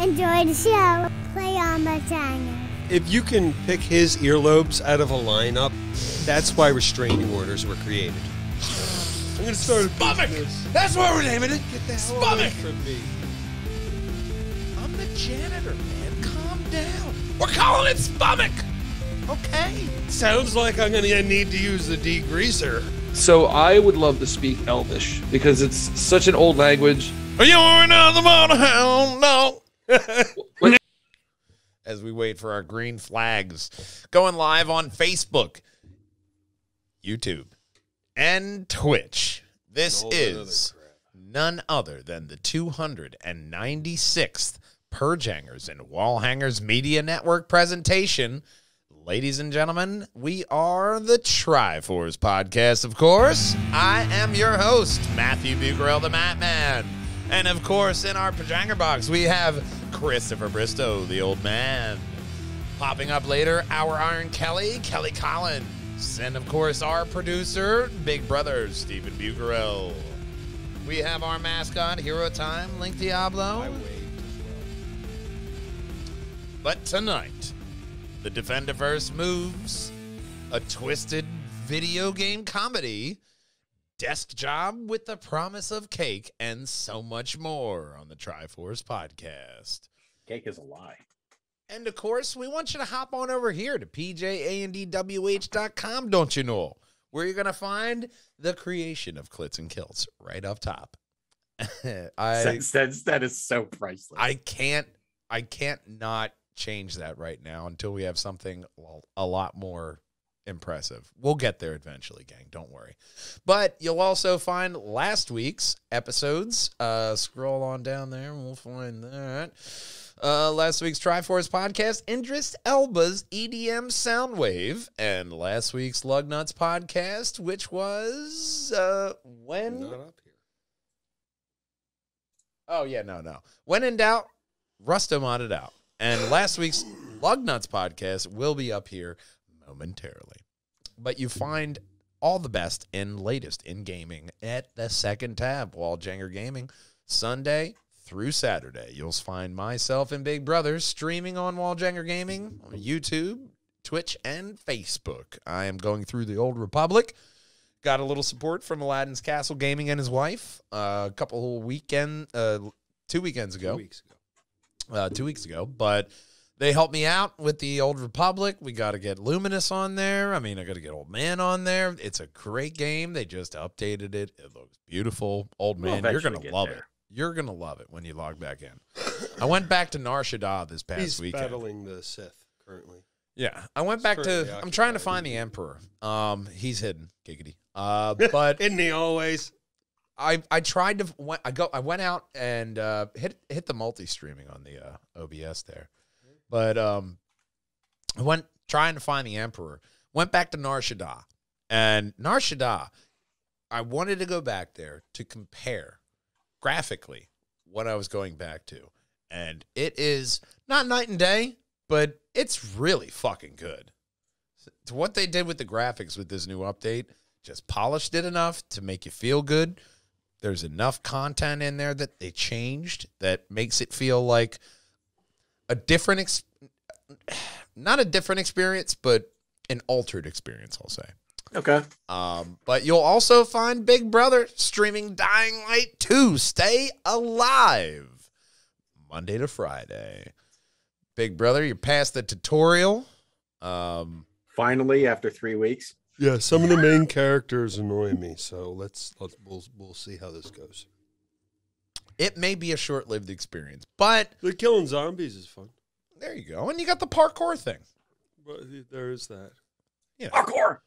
Enjoy the show. Play on my channel. If you can pick his earlobes out of a lineup, that's why restraining orders were created. I'm going to start a Stomach! business. That's what we're naming it. Get the hell away Stomach! from me. I'm the janitor, man. Calm down. We're calling it stomach. Okay. Sounds like I'm going to need to use the degreaser. So I would love to speak Elvish because it's such an old language. You're another motorhound, no. Wait. As we wait for our green flags, going live on Facebook, YouTube, and Twitch. This is none other than the 296th Purge Hangers and Wall Hangers Media Network presentation. Ladies and gentlemen, we are the Triforce Podcast, of course. I am your host, Matthew Bucarell, the Matman. And, of course, in our Pajanger box, we have Christopher Bristow, the old man. Popping up later, our Iron Kelly, Kelly Collins. And, of course, our producer, Big Brother, Stephen Bucarell. We have our mascot, Hero Time, Link Diablo. I waved as well. But tonight, the Defenderverse moves, a twisted video game comedy, desk job with the promise of cake, and so much more on the Triforce Podcast. Cake is a lie. And, of course, we want you to hop on over here to pjandwh.com, don't you know, where you're going to find the creation of Clits and Kilts right up top. That is so priceless. I can't not change that right now until we have something a lot more impressive. We'll get there eventually, gang. Don't worry. But you'll also find last week's episodes. Scroll on down there and we'll find that. Last week's Triforce Podcast, Idris Elba's EDM Soundwave, and last week's Lugnuts Podcast, which was when? Not up here. Oh, yeah, no. When in doubt, Rustomod it out. And last week's Lugnuts Podcast will be up here momentarily. But you find all the best and latest in gaming at the second tab, Walljanger Gaming, Sunday through Saturday. You'll find myself and Big Brother streaming on Walljanger Gaming on YouTube, Twitch, and Facebook. I am going through the Old Republic. Got a little support from Aladdin's Castle Gaming and his wife a couple 2 weekends ago. 2 weeks ago, but they helped me out with the Old Republic. We got to get Luminous on there. I mean, I got to get Old Man on there. It's a great game. They just updated it. It looks beautiful. Old Man, you're going to love it. You're going to love it when you log back in. I went back to Nar Shaddaa this past weekend. He's battling the Sith currently. Yeah, I went back to, I'm trying to find the Emperor. He's hidden, giggity. But Isn't he always? I tried to, I went out and hit the multi-streaming on the OBS there. But I went trying to find the Emperor. Went back to Nar Shaddaa. And Nar Shaddaa, I wanted to go back there to compare graphically what I was going back to. And it is not night and day, but it's really fucking good. So what they did with the graphics with this new update, just polished it enough to make you feel good. There's enough content in there that they changed that makes it feel like a different, not a different experience, but an altered experience, I'll say. Okay. But you'll also find Big Brother streaming Dying Light 2, Stay Alive, Monday to Friday. Big Brother, you're past the tutorial. Finally, after 3 weeks. Yeah, some of the main characters annoy me, so we'll see how this goes. It may be a short-lived experience, but The killing zombies is fun. there you go. And you got the parkour thing. But there is that. Yeah. Parkour!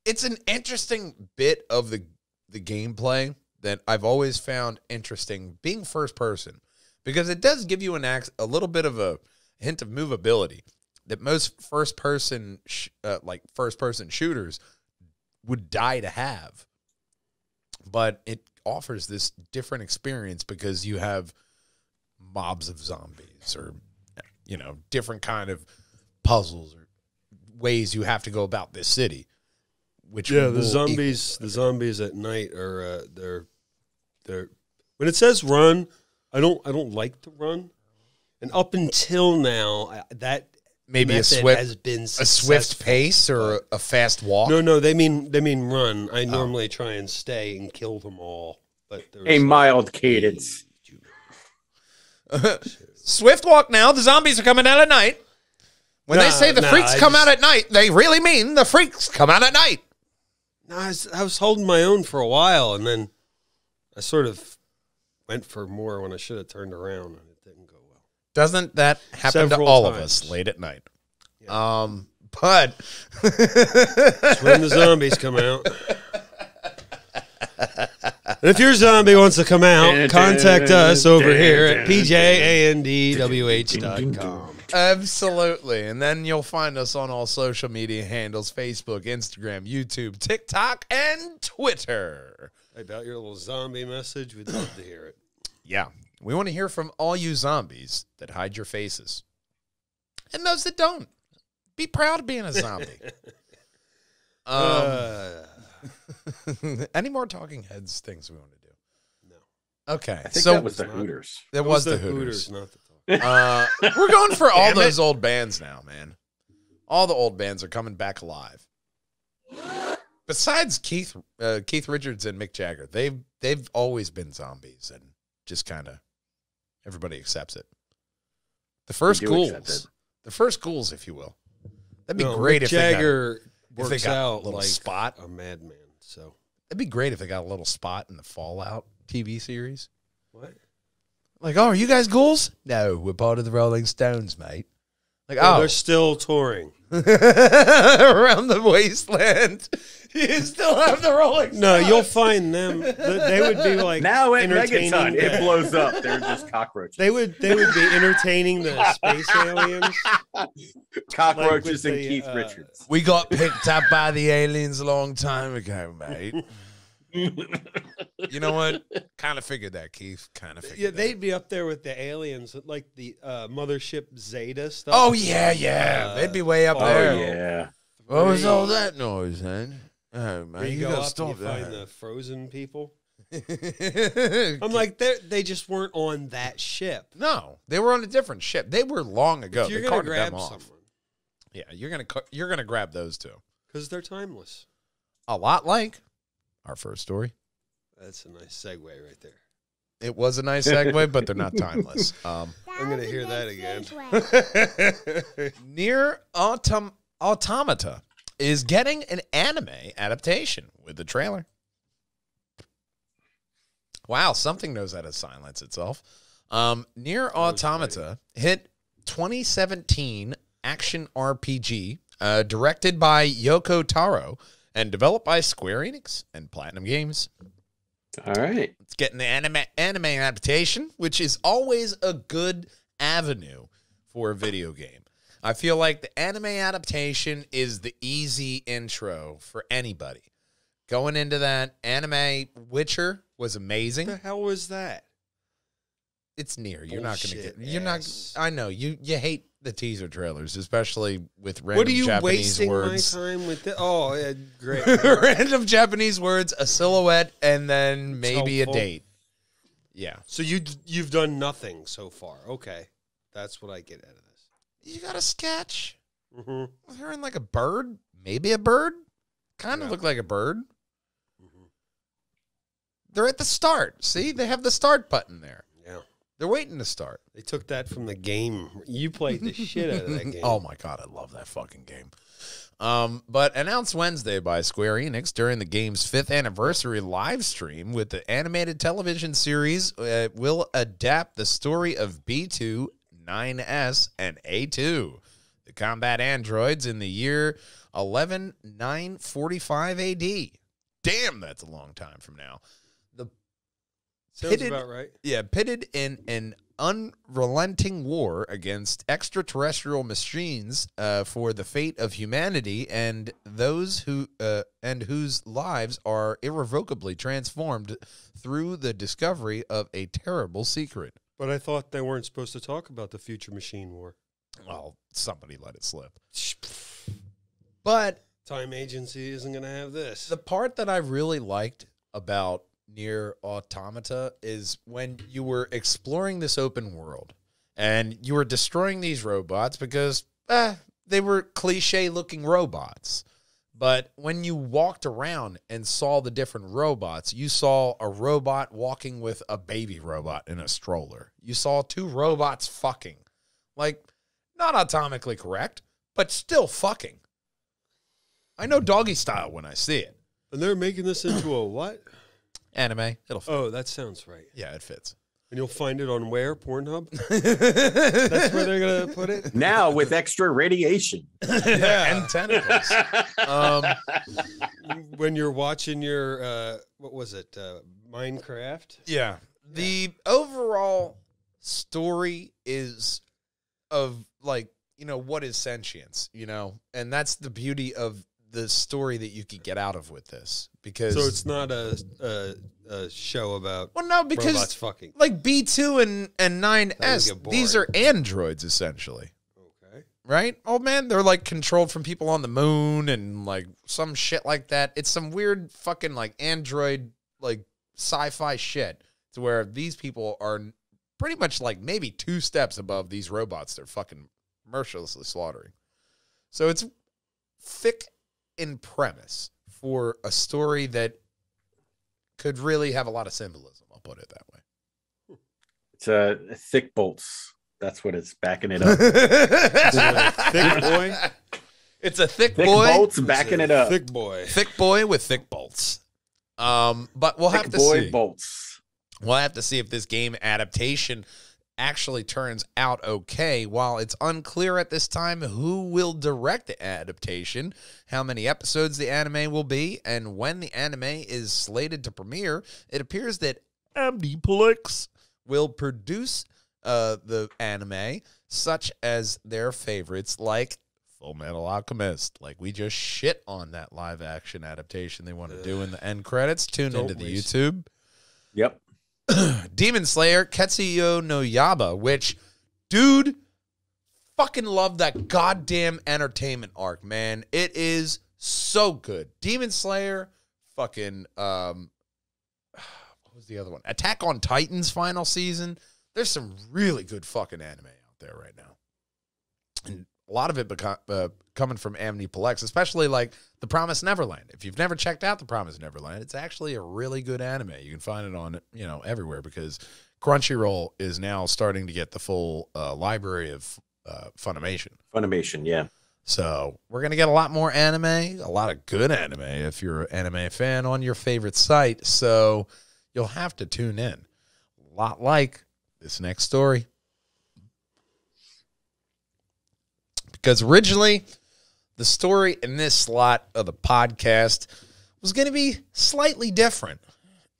It's an interesting bit of the gameplay that I've always found interesting, being first person, because it does give you a little bit of a hint of movability that most first person shooters would die to have. But it offers this different experience because you have mobs of zombies or, different kind of puzzles or ways you have to go about this city. Which the zombies at night are they're when it says run, I don't like to run And up until now, that Maybe a method swift, has been a successful. swift pace or a fast walk. No, they mean run. I normally try and stay and kill them all, but A mild cadence. Swift walk now. The zombies are coming out at night. When they say the freaks come out at night, they really mean the freaks come out at night. No, I was holding my own for a while, and then I sort of went for more when I should have turned around, and it didn't go well. Doesn't that happen Several to all times. of us late at night? Yeah. But It's when the zombies come out. And if your zombie wants to come out, contact us over here at pjandwh.com. Absolutely. And then you'll find us on all social media handles, Facebook, Instagram, YouTube, TikTok, and Twitter. About your little zombie message, we'd love to hear it. Yeah. We want to hear from all you zombies that hide your faces. And those that don't. Be proud of being a zombie. Any more talking heads things we want to do? No. Okay. I think that was the Hooters. That was the Hooters. not the talk. We're going for all those old bands now, man. All the old bands are coming back alive. Besides Keith Richards and Mick Jagger, they've always been zombies, and just kind of everybody accepts it. The first ghouls, if you will. That'd be great Mick if Jagger they works got a out little like spot. a madman. So It'd be great if they got a little spot in the Fallout TV series. what? Like, oh, are you guys ghouls? No, we're part of the Rolling Stones, mate. Like, Oh, they're still touring. around the wasteland. You still have the Rolling Stones. No, you'll find them. They would be like Now at entertaining Megaton, it the- blows up. They're just cockroaches. They would be entertaining the space aliens. Cockroaches like and with Keith the, Richards. We got picked up by the aliens a long time ago, mate. You know what? Kind of figured that, Keith. Kind of figured Yeah, that. they'd be up there with the aliens, like the mothership Zeta stuff. Oh, yeah. They'd be way up Oh, there. yeah. What was all that noise, man? Oh, man, Where you you go gotta up stop and you find the that. frozen people. I'm like, they just weren't on that ship. No, they were on a different ship. They were long ago. If you're They gonna carted them grab off. someone, Yeah, you're gonna grab those two. because they're timeless. A lot like our first story. That's a nice segue right there. It was a nice segue, but they're not timeless. I'm gonna hear that again. Near Automata is getting an anime adaptation with the trailer. Wow, something knows how to silence itself. Near Automata hit 2017 action RPG, directed by Yoko Taro and developed by Square Enix and Platinum Games. All right. It's getting the anime adaptation, which is always a good avenue for a video game. I feel like the anime adaptation is the easy intro for anybody. Going into that, anime Witcher was amazing. What the hell was that? It's near. You're not going to Bullshit get. You're not. ass. I know you hate the teaser trailers, especially with random What are you Japanese wasting words. my time with? Oh, yeah, great. Random Japanese words, a silhouette, and then maybe a helpful. date. Yeah. So you've done nothing so far. Okay, that's what I get out of this. You got a sketch. Mm-hmm. They're in like a bird. Maybe a bird. Kind of Yeah. look like a bird. Mm-hmm. They're at the start. See, they have the start button there. Yeah, They're waiting to start. they took that from the game. You played the shit out of that game. Oh my god, I love that fucking game. But announced Wednesday by Square Enix during the game's 5th anniversary live stream with the animated television series will adapt the story of B2, 9S, and A2, the combat androids in the year 11945 AD. Damn, that's a long time from now. Sounds pitted- about right. Yeah, pitted in an unrelenting war against extraterrestrial machines for the fate of humanity and those who and whose lives are irrevocably transformed through the discovery of a terrible secret. But I thought they weren't supposed to talk about the future machine war. Well, somebody let it slip. But Time Agency isn't going to have this. the part that I really liked about Near Automata is when you were exploring this open world And you were destroying these robots because they were cliche-looking robots. But when you walked around and saw the different robots, you saw a robot walking with a baby robot in a stroller. You saw 2 robots fucking. Like, not atomically correct, but still fucking. I know doggy style when I see it. And they're making this into a what? Anime. It'll fit. Oh, that sounds right. Yeah, it fits. And you'll find it on where? Pornhub? That's where they're going to put it? Now with extra radiation. Yeah. And tentacles. When you're watching your, what was it, Minecraft? Yeah. The overall story is of, like, you know, what is sentience, you know? And that's the beauty of the story that you could get out of with this. Because So it's not a show about because robots fucking. like B2 and 9S, get these are androids essentially. Okay. Right? Oh man, they're like controlled from people on the moon and like some shit like that. It's some weird fucking like android like sci-fi shit to where these people are pretty much like maybe 2 steps above these robots they're fucking mercilessly slaughtering. So it's thick in premise for a story that could really have a lot of symbolism. I'll put it that way. It's thick bolts. That's what it's backing it up. Thick boy? It's a thick Thick boy. bolts backing it up. Thick boy. Thick boy with thick bolts. But we'll have Thick to boy see. bolts. We'll have to see if this game adaptation actually turns out okay. While it's unclear at this time who will direct the adaptation, how many episodes the anime will be, and when the anime is slated to premiere, it appears that Amniplex will produce the anime, such as their favorites like Full Metal Alchemist. Like, we just shit on that live action adaptation they want to do in the end credits. Tune into the YouTube. Yep. Demon Slayer, Ketsuyo no Yaba, which, dude, fucking love that goddamn entertainment arc, man. It is so good. Demon Slayer, fucking, what was the other one? Attack on Titan's final season. There's some really good fucking anime out there right now. And a lot of it coming from Amniplex, especially like The Promised Neverland. If you've never checked out The Promised Neverland, it's actually a really good anime. You can find it on, you know, everywhere because Crunchyroll is now starting to get the full library of Funimation. Funimation, yeah. So we're going to get a lot more anime, a lot of good anime if you're an anime fan on your favorite site. So you'll have to tune in. A lot like this next story. Because originally, the story in this slot of the podcast was going to be slightly different.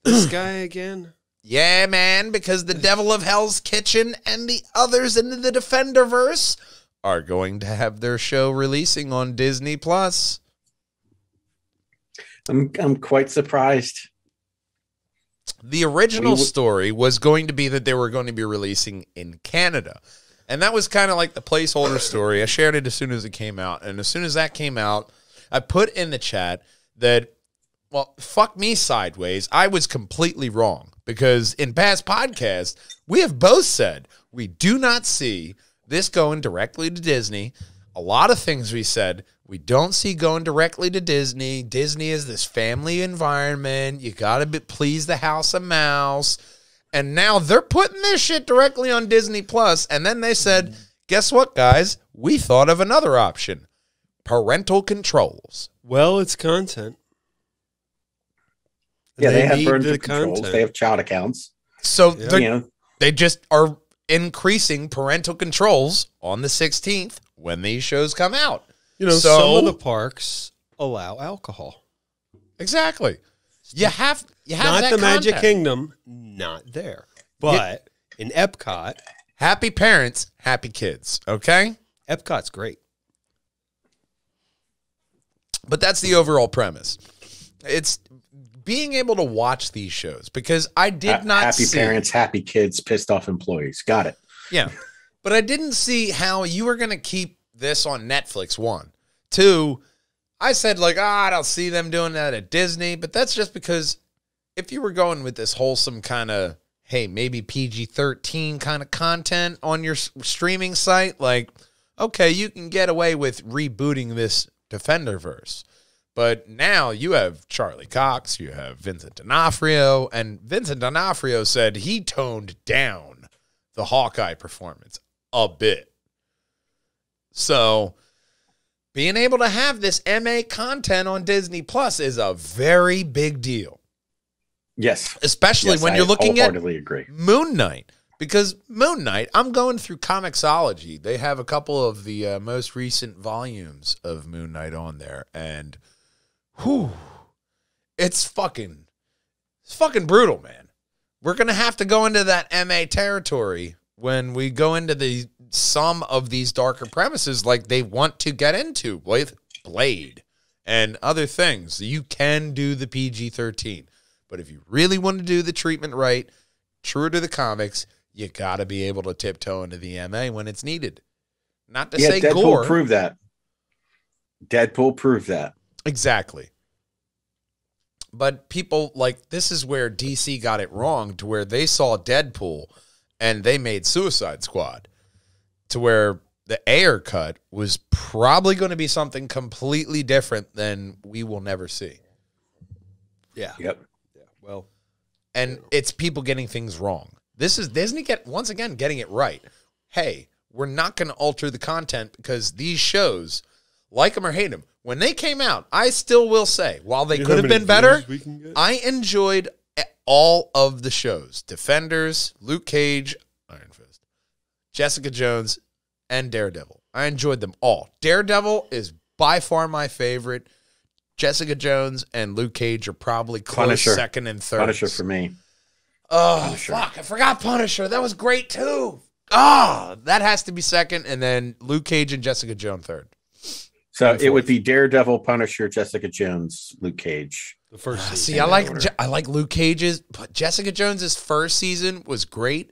This guy again? Yeah, man, because the Devil of Hell's Kitchen and the others in the Defenderverse are going to have their show releasing on Disney+. I'm quite surprised. The original story was going to be that they were going to be releasing in Canada. And that was kind of like the placeholder story. I shared it as soon as it came out. And as soon as that came out, I put in the chat that, well, fuck me sideways. I was completely wrong. Because in past podcasts, we have both said we do not see this going directly to Disney. A lot of things we said we don't see going directly to Disney. Disney is this family environment. You got to please the House of Mouse. And now they're putting this shit directly on Disney+. And then they said, guess what, guys? We thought of another option. Parental controls. Well, it's content. Yeah, they have need parental the controls. content. They have child accounts. So they just are increasing parental controls on the 16th when these shows come out. You know, some of the parks allow alcohol. Exactly. You have Not that the Magic content. Kingdom, not there. But in Epcot, Happy parents, happy kids, okay? Epcot's great. But that's the overall premise. It's being able to watch these shows because I did not happy see... parents, happy kids, pissed off employees. Got it. Yeah. But I didn't see how you were going to keep this on Netflix, 1. 2, I said, like, I don't see them doing that at Disney, but that's just because if you were going with this wholesome kind of hey, maybe PG-13 kind of content on your streaming site, like, okay, you can get away with rebooting this Defenderverse. But now you have Charlie Cox, you have Vincent D'Onofrio, and Vincent D'Onofrio said he toned down the Hawkeye performance a bit. So being able to have this MA content on Disney Plus is a very big deal. Yes. Especially when you're looking at agree. Moon Knight. Because Moon Knight, I'm going through Comixology. They have a couple of the most recent volumes of Moon Knight on there. And, whew, it's fucking brutal, man. We're going to have to go into that MA territory when we go into some of these darker premises like they want to get into with Blade and other things. You can do the PG-13. But if you really want to do the treatment right, true to the comics, you got to be able to tiptoe into the MA when it's needed. Not to say Deadpool gore. proved that. Deadpool proved that. Exactly. But people, like, this is where DC got it wrong, to where they saw Deadpool and they made Suicide Squad, to where the Ayer cut was probably going to be something completely different than we will never see. Yeah. Yep. Yeah. Well, And it's people getting things wrong. This is Disney once again getting it right. Hey, we're not going to alter the content because these shows, like them or hate them, when they came out, I still will say, while they could have been better, I enjoyed all of the shows. Defenders, Luke Cage, Iron Fist, Jessica Jones, and Daredevil. I enjoyed them all. Daredevil is by far my favorite. Jessica Jones and Luke Cage are probably close Punisher. second and third. Punisher for me. Oh, Punisher. fuck. I forgot Punisher. That was great, too. Oh, that has to be second, and then Luke Cage and Jessica Jones third. So it would be Daredevil, Punisher, Jessica Jones, Luke Cage. the first season. See, I like Luke Cage's, but Jessica Jones's first season was great.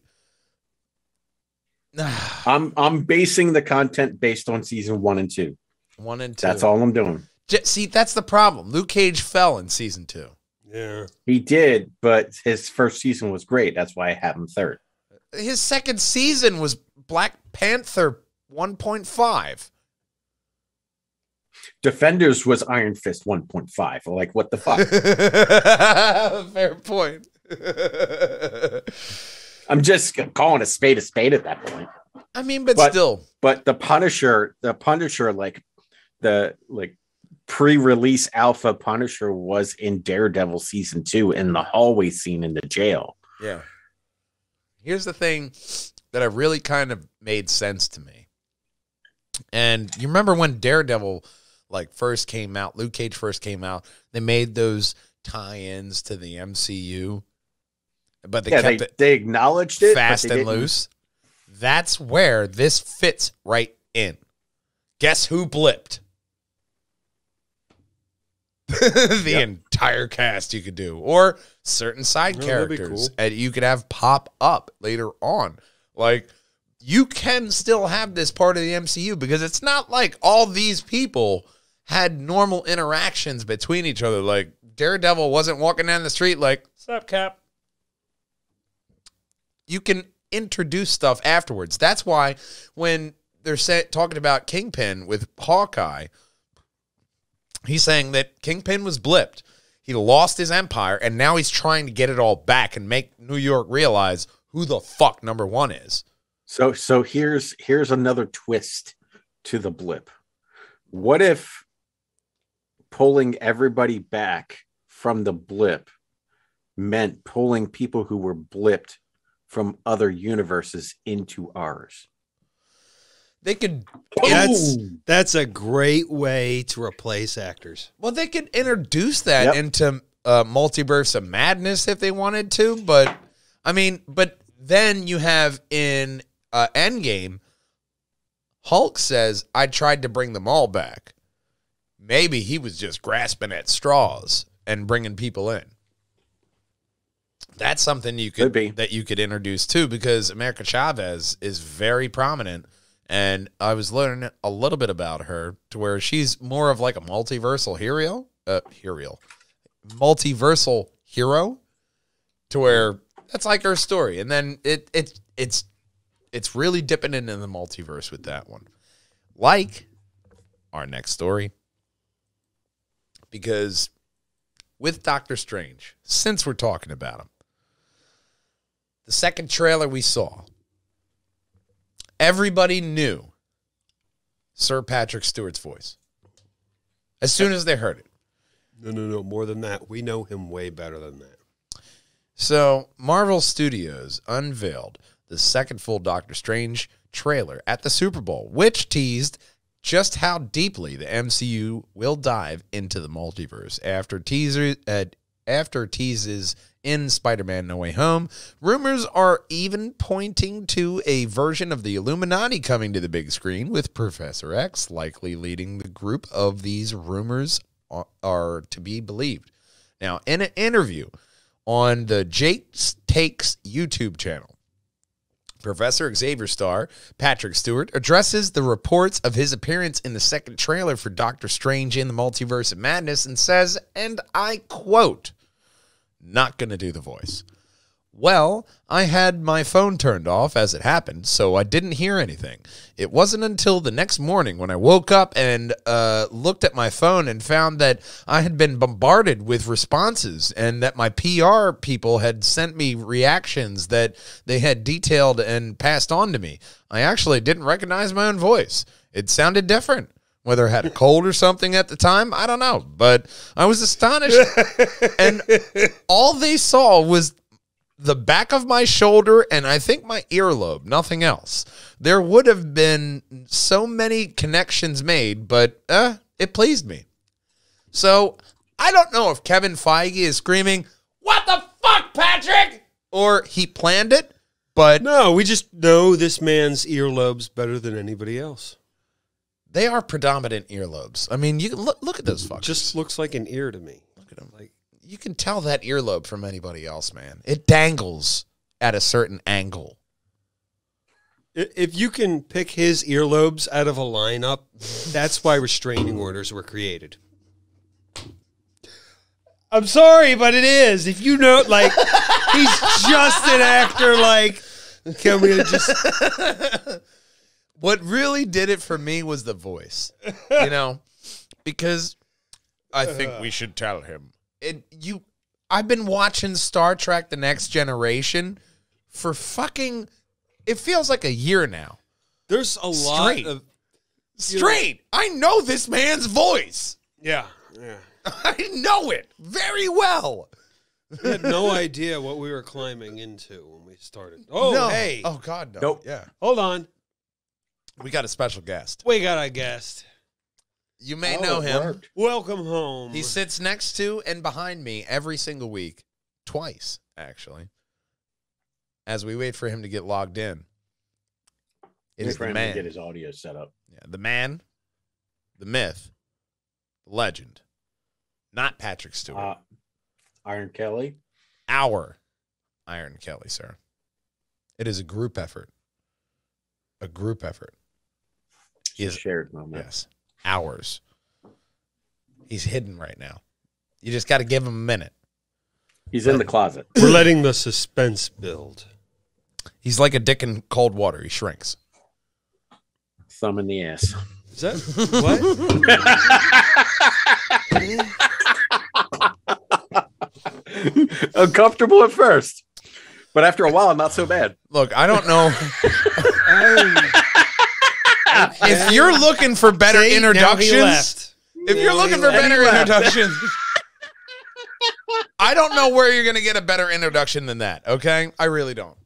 I'm basing the content based on season 1 and 2. 1 and 2. That's all I'm doing. See, that's the problem. Luke Cage fell in season 2. Yeah. He did, but his first season was great. That's why I have him third. His second season was Black Panther 1.5. Defenders was Iron Fist 1.5. Like, what the fuck? Fair point. I'm just calling a spade at that point. I mean, but still. But the Punisher, like the pre-release alpha Punisher was in Daredevil season 2 in the hallway scene in the jail. Yeah. Here's the thing that really kind of made sense to me. And you remember when Daredevil first came out, Luke Cage first came out, they made those tie-ins to the MCU, but they kept it they acknowledged it fast and loose. That's where this fits right in. Guess who blipped? The entire cast you could do, or certain side characters and you could have pop up later on. Like, you can still have this part of the MCU because it's not like all these people had normal interactions between each other. Like, Daredevil wasn't walking down the street like, "Sup, Cap?" You can introduce stuff afterwards. That's why when they're talking about Kingpin with Hawkeye, he's saying that Kingpin was blipped. He lost his empire, and now he's trying to get it all back and make New York realize who the fuck number one is. So here's another twist to the blip. What if pulling everybody back from the blip meant pulling people who were blipped from other universes into ours? They could. That's a great way to replace actors. Well, they could introduce that into Multiverse of Madness if they wanted to, but then you have in Endgame, Hulk says, "I tried to bring them all back." Maybe he was just grasping at straws and bringing people in. That's something you could introduce too, because America Chavez is very prominent. And I was learning a little bit about her to where she's more of like a multiversal hero to where That's like her story. And then it's really dipping into the multiverse with that one. Like our next story. Because with Doctor Strange, since we're talking about him, the second trailer we saw, everybody knew Sir Patrick Stewart's voice as soon as they heard it. No. More than that. We know him way better than that. So, Marvel Studios unveiled the second full Doctor Strange trailer at the Super Bowl, which teased just how deeply the MCU will dive into the multiverse. After teases in Spider-Man No Way Home, rumors are even pointing to a version of the Illuminati coming to the big screen, with Professor X likely leading the group. Of these rumors are to be believed. Now, in an interview on the Jake's Takes YouTube channel, Professor Xavier star Patrick Stewart addresses the reports of his appearance in the second trailer for Doctor Strange in the Multiverse of Madness and says, and I quote, "Not going to do the voice. Well, I had my phone turned off as it happened, so I didn't hear anything. It wasn't until the next morning when I woke up and looked at my phone and found that I had been bombarded with responses and that my PR people had sent me reactions that they had detailed and passed on to me. I actually didn't recognize my own voice. It sounded different. Whether I had a cold or something at the time, I don't know. But I was astonished. And all they saw was the back of my shoulder and I think my earlobe, nothing else. There would have been so many connections made, but it pleased me. So I don't know if Kevin Feige is screaming, "What the fuck, Patrick?" or he planned it, but No, we just know this man's earlobes better than anybody else. they are predominant earlobes. I mean, you can look at those fuckers. Just looks like an ear to me. Look at them. Like, you can tell that earlobe from anybody else, man. It dangles at a certain angle. If you can pick his earlobes out of a lineup, that's why restraining orders were created. I'm sorry, but it is. If you know, like, he's just an actor, like, can we just... What really did it for me was the voice, because I think we should tell him. I've been watching Star Trek The Next Generation for fucking, it feels like a year now. There's a lot of... Straight. I know this man's voice. Yeah. I know it very well. We had no idea what we were climbing into when we started. Oh, No. hey. Oh, God, no. Nope. Yeah. Hold on. We got a special guest. We got a guest. You may know him. Worked. Welcome home. He sits next to and behind me every single week. Twice, actually. As we wait for him to get logged in. It is the To man. get his audio set up. Yeah, the man, the myth, the legend. Not Patrick Stewart. Iron Kelly. Our Iron Kelly, sir. It is a group effort. A group effort. He It's is a shared moment. Yes. Ours. He's hidden right now. You just got to give him a minute. He's in the closet. We're letting the suspense build. He's like a dick in cold water. He shrinks. Thumb in the ass. Is that what? Uncomfortable at first, but after a while, not so bad. Look, I don't know. If you're looking for better introductions, if you're looking for better introductions, I don't know where you're going to get a better introduction than that, okay? I really don't.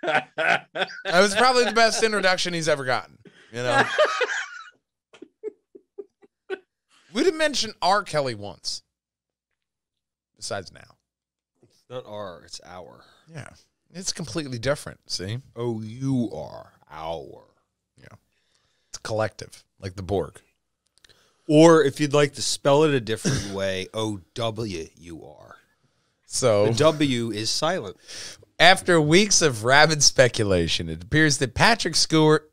That was probably the best introduction he's ever gotten, We didn't mention R. Kelly once. Besides now. It's not our, it's our. Yeah. It's completely different, see? O-U-R, our. Yeah. It's collective, like the Borg. Or if you'd like to spell it a different way, O-W-U-R. So The W is silent. after weeks of rabid speculation, it appears that Patrick Stewart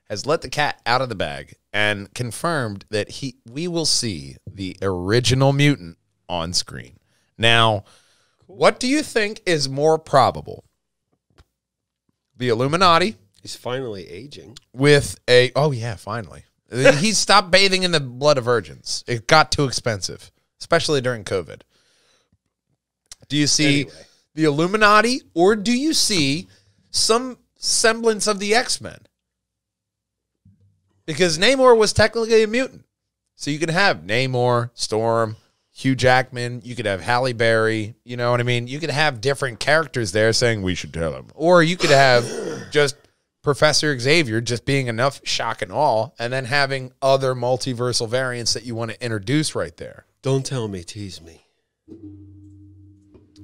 has let the cat out of the bag and confirmed that we will see the original mutant on screen. Now, what do you think is more probable? The Illuminati He's finally aging. with a... Oh, yeah, finally. He stopped bathing in the blood of virgins. It got too expensive, especially during COVID. Do you see the Illuminati, or do you see some semblance of the X-Men? Because Namor was technically a mutant. So you could have Namor, Storm, Hugh Jackman. You could have Halle Berry. You know what I mean? You could have different characters there saying, we should tell him. Or you could have just Professor Xavier just being enough shock and awe, and then having other multiversal variants that you want to introduce right there. Don't tell me, tease me.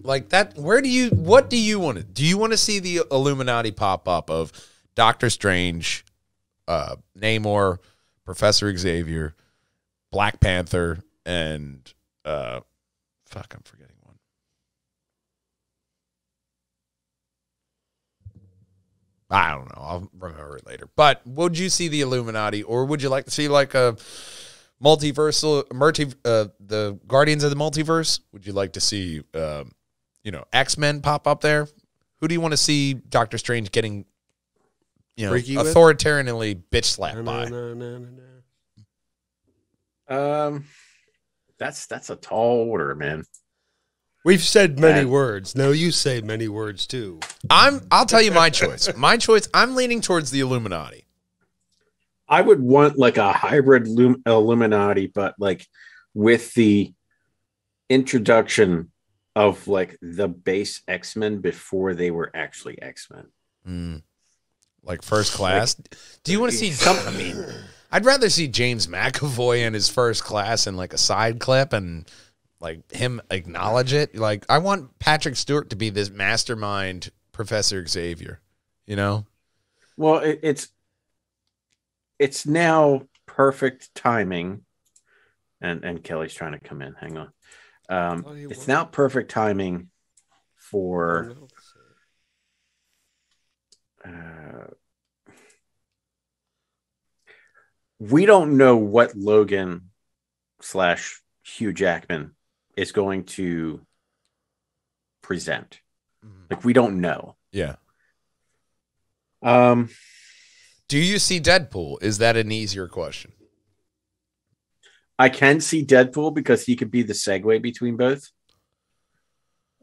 Like that, what do you want to, do you want to see the Illuminati pop up of Doctor Strange, Namor, Professor Xavier, Black Panther, and I'm forgetting one. I don't know. I'll remember it later. But would you see the Illuminati, or would you like to see like a the Guardians of the Multiverse? Would you like to see X-Men pop up there? Who do you want to see Doctor Strange getting authoritarianly bitch slapped by? That's a tall order, man. We've said many words. Now you say many words too. I'll tell you my choice. My choice, I'm leaning towards the Illuminati. I would want like a hybrid Illuminati, but like with the introduction of like the base X-Men before they were actually X-Men. Like First Class. Do you want to see something? I mean, I'd rather see James McAvoy in his First Class in like a side clip and like him acknowledge it. Like I want Patrick Stewart to be this mastermind Professor Xavier, you know? Well, it's now perfect timing. And Kelly's trying to come in. Hang on. It's now perfect timing for we don't know what Logan / Hugh Jackman is going to present. Like we don't know. Yeah. Do you see Deadpool? Is that an easier question? I can see Deadpool because he could be the segue between both.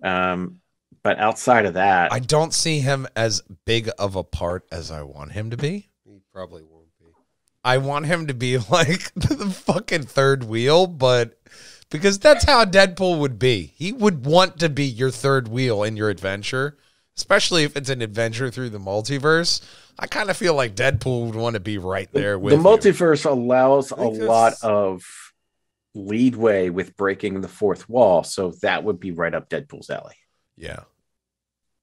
But outside of that, I don't see him as big of a part as I want him to be. He probably won't be. I want him to be like the fucking third wheel, but because that's how Deadpool would be. He would want to be your third wheel in your adventure, especially if it's an adventure through the multiverse. I kind of feel like Deadpool would want to be right there with the multiverse allows a lot of leadway with breaking the fourth wall, so that would be right up Deadpool's alley. Yeah.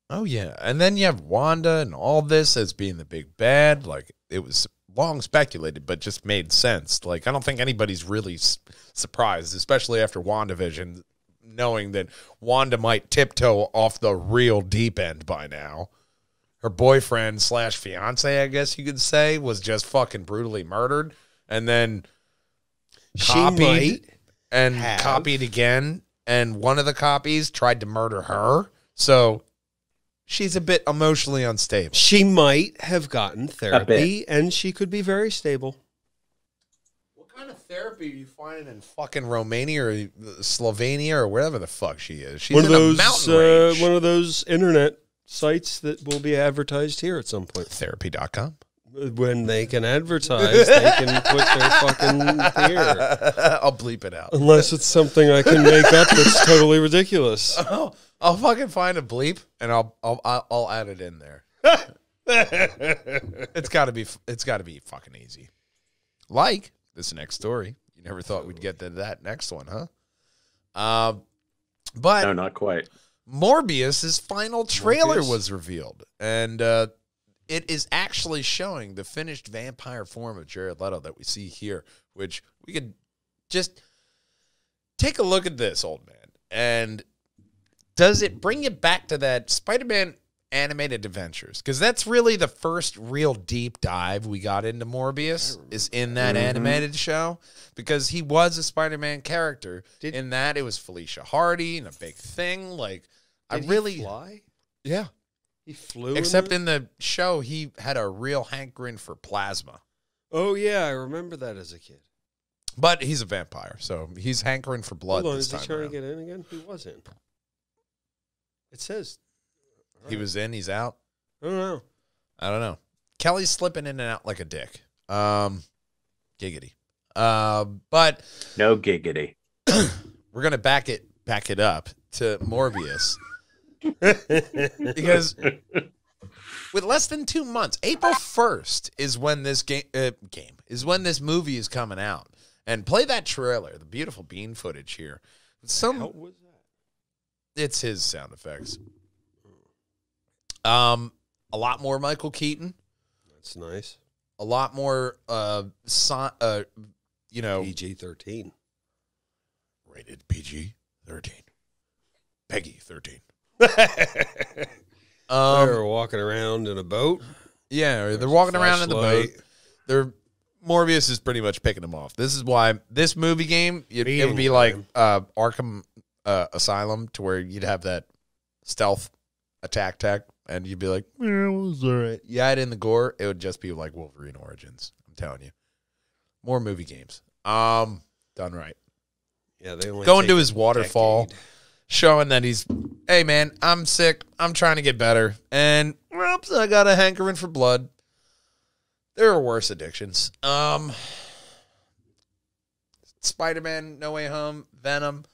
Oh yeah, and then you have Wanda and all this as being the big bad. Like it was long speculated, but just made sense. Like I don't think anybody's really surprised, especially after WandaVision, knowing that Wanda might tiptoe off the real deep end by now. Her boyfriend / fiance, I guess you could say, was just fucking brutally murdered, and then copied again, and one of the copies tried to murder her. So she's a bit emotionally unstable. She might have gotten therapy, and she could be very stable. What kind of therapy are you finding in fucking Romania or Slovenia or wherever the fuck she is? She's in a mountain range. One of those internet sites that will be advertised here at some point. Therapy.com. When they can advertise, they can put their fucking here. I'll bleep it out. Unless it's something I can make up that's totally ridiculous. Oh, I'll fucking find a bleep and I'll add it in there. It's got to be fucking easy. Like this next story. You never thought we'd get to that next one, huh? But no, not quite. Morbius's final trailer was revealed, and it is actually showing the finished vampire form of Jared Leto that we see here, which we could just take a look at this, old man. And does it bring you back to that Spider-Man animated adventures, because that's really the first real deep dive we got into Morbius is in that animated show, because he was a Spider-Man character. In that, it was Felicia Hardy and a big thing. Like, Did he fly? Yeah. He flew. Except in the show, he had a real hankering for plasma. Oh yeah, I remember that as a kid. But he's a vampire, so he's hankering for blood. Hold on, this is he time trying around. to get in again? He was in. It says He was in, he's out. I don't know. I don't know. Kelly's slipping in and out like a dick. Giggity. But No giggity. we're gonna back it up to Morbius. Because with less than 2 months, April 1st is when this when this movie is coming out. And play that trailer, the beautiful bean footage here. How was that? It's his sound effects. A lot more Michael Keaton. That's nice. A lot more PG-13. Rated PG-13. Peggy 13. They were walking around in a boat. Yeah, they're walking around in the boat. Morbius is pretty much picking them off. This is why this movie game, it would be like Arkham Asylum, to where you'd have that stealth attack tech, and you'd be like, yeah, it was all right. You add in the gore, it would just be like Wolverine Origins. I'm telling you. More movie games. Done right. Yeah, they only going to take his waterfall, showing that he's, hey man, I'm sick. I'm trying to get better. And whoops, I got a hankering for blood. There are worse addictions. Spider-Man, No Way Home, Venom.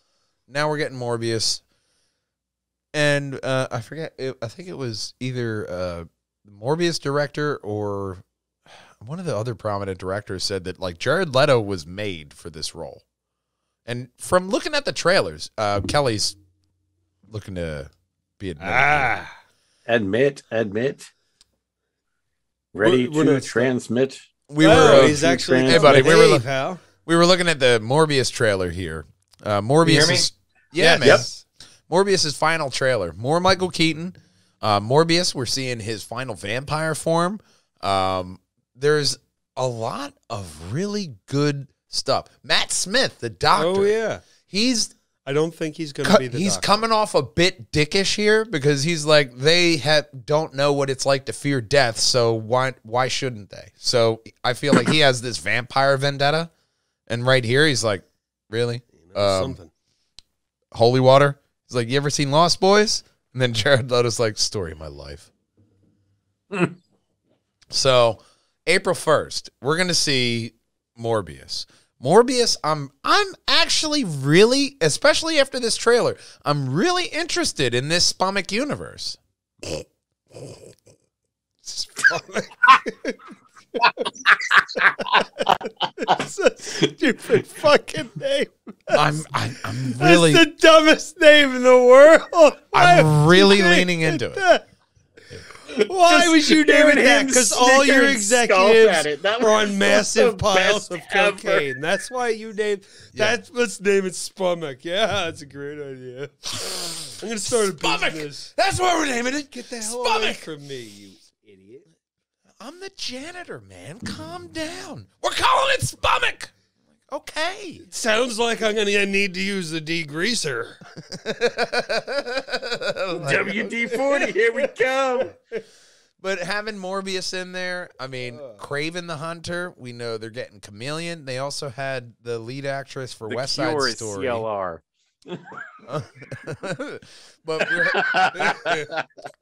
Now we're getting Morbius. And I forget, I think it was either the Morbius director or one of the other prominent directors said that, like, Jared Leto was made for this role. And from looking at the trailers, Kelly's looking to be admitted. Admit. Ready to transmit. We were. He's actually. Hey, buddy. We were looking at the Morbius trailer here. Morbius is. Yeah, man. Yep. Morbius' final trailer. More Michael Keaton. Morbius. We're seeing his final vampire form. There's a lot of really good stuff. Matt Smith, the doctor. Oh yeah. I don't think he's going to be the He's doctor. coming off a bit dickish here, because he's like, don't know what it's like to fear death, so why shouldn't they? So I feel like he has this vampire vendetta, and right here he's like, really? Something. Holy water? He's like, you ever seen Lost Boys? And then Jared Leto's like, story of my life. So April 1st, we're going to see Morbius. Morbius, I'm actually really, especially after this trailer, I'm really interested in this Spummic universe. Spummic. That's a stupid fucking name. I'm really, That's the dumbest name in the world. I'm really leaning into it. Why would you name it that? him Because all your snicker and scoff at executives it. That are on was massive the piles best of ever. cocaine. That's why you named. Yeah. Let's name it Spummic. Yeah, that's a great idea. I'm gonna start a business. That's what we're naming it. Get the hell away Spummic. from me, you idiot. I'm the janitor, man. Calm down. We're calling it Spummic. Okay. Sounds like I'm gonna need to use the degreaser. WD-40, here we come. But having Morbius in there, I mean, Kraven the Hunter, we know they're getting Chameleon. They also had the lead actress for The West Side Cure is Story. CLR. But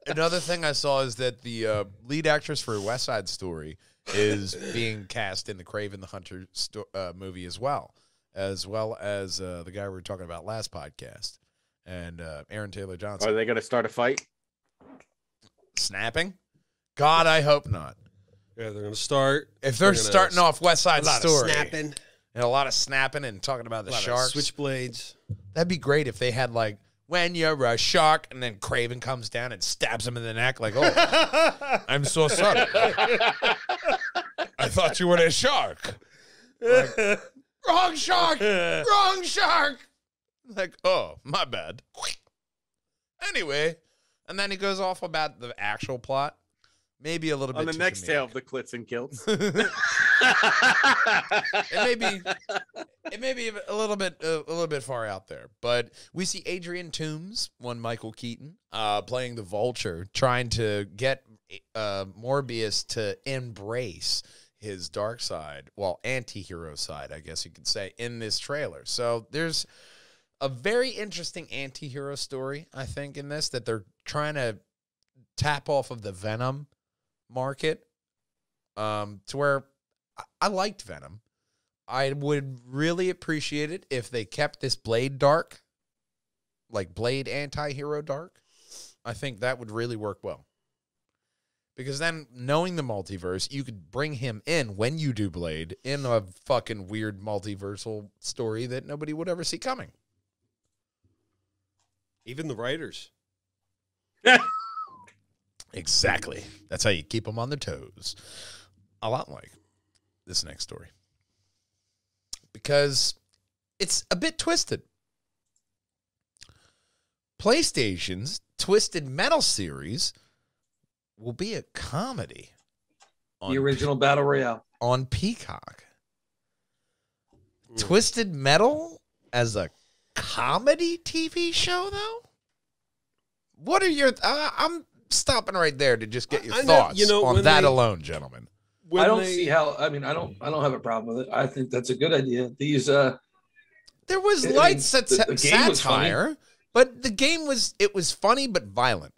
another thing I saw is that the lead actress for West Side Story is being cast in the Kraven the Hunter movie as well as the guy we were talking about last podcast, and Aaron Taylor Johnson. Are they going to start a fight? Snapping? God, I hope not. Yeah, they're gonna start. If they're starting off West Side a lot Story, of snapping, and a lot of snapping and talking about the a lot of sharks, switchblades. that'd be great if they had like, when you're a shark, and then Kraven comes down and stabs him in the neck, like, oh, I'm so sorry. I thought you were a shark. Like, wrong shark! Wrong shark! Like, oh, my bad. Anyway, And then he goes off about the actual plot. Maybe a little bit On the too next comedic. tale of the Clits and Kilts. It may be a little bit far out there, but we see Adrian Toomes, one Michael Keaton, playing the Vulture, trying to get Morbius to embrace his dark side, well, anti-hero side, I guess you could say, in this trailer. So there's a very interesting anti-hero story, I think, in this, that they're trying to tap off of the Venom market, to where I liked Venom. I would really appreciate it if they kept this Blade dark, like Blade anti-hero dark. I think that would really work well. Because then, knowing the multiverse, you could bring him in when you do Blade in a fucking weird multiversal story that nobody would ever see coming. Even the writers. Exactly. That's how you keep them on their toes. A lot like this next story. Because it's a bit twisted. PlayStation's Twisted Metal series will be a comedy. The original Battle Royale. On Peacock. Twisted Metal as a comedy TV show, though? What are your... I'm stopping right there to just get your thoughts on that alone, gentlemen. I don't see how... I mean, I don't have a problem with it. I think that's a good idea. These... there was light satire, but the game was... It was funny, but violent.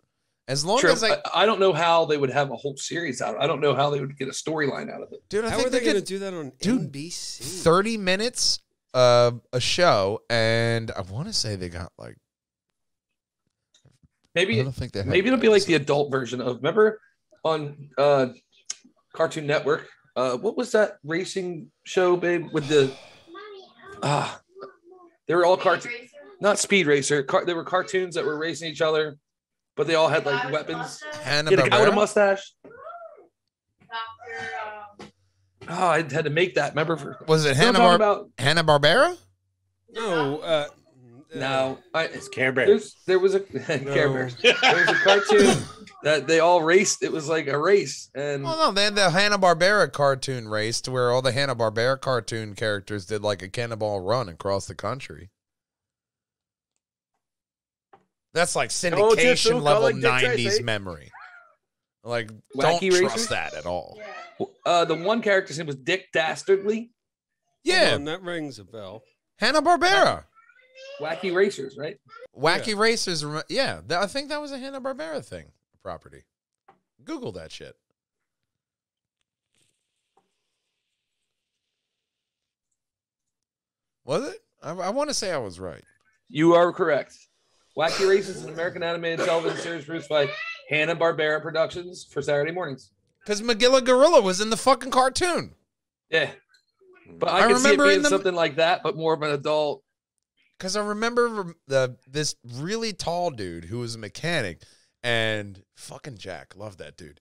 As long as I don't know how they would have a whole series out of it. I don't know how they would get a storyline out of it. Dude, how are they going to do that on NBC? 30 minutes of a show, and I want to say they got like... Maybe it'll be like the adult version of... Remember on Cartoon Network? What was that racing show, babe? With the... they were all cartoons. Not Speed Racer. They were cartoons that were racing each other. But they all had like weapons. Hanna Get a guy with a Barbera? mustache. I had to make that. Remember? Was it Hanna Barbera? No. No, it's Care Bears. There was a Care Bears. There was a cartoon that they all raced. It was like a race, and Well, no, they had the Hanna Barbera cartoon race to where all the Hanna Barbera cartoon characters did like a cannonball run across the country. That's like syndication level 90s memory. Like, Wacky don't trust Racers? that at all. the one character's name was Dick Dastardly. Yeah, Hold on, that rings a bell. Hanna Barbera. Wacky Racers, right? Wacky Racers. Yeah, I think that was a Hanna Barbera thing. Property. Google that shit. Was it? I want to say I was right. You are correct. Wacky Racers is an American animated television series produced by Hanna-Barbera Productions for Saturday mornings. Because Magilla Gorilla was in the fucking cartoon. Yeah. But I can see it being something like that, but more of an adult. Because I remember this really tall dude who was a mechanic, and fucking Jack, loved that dude.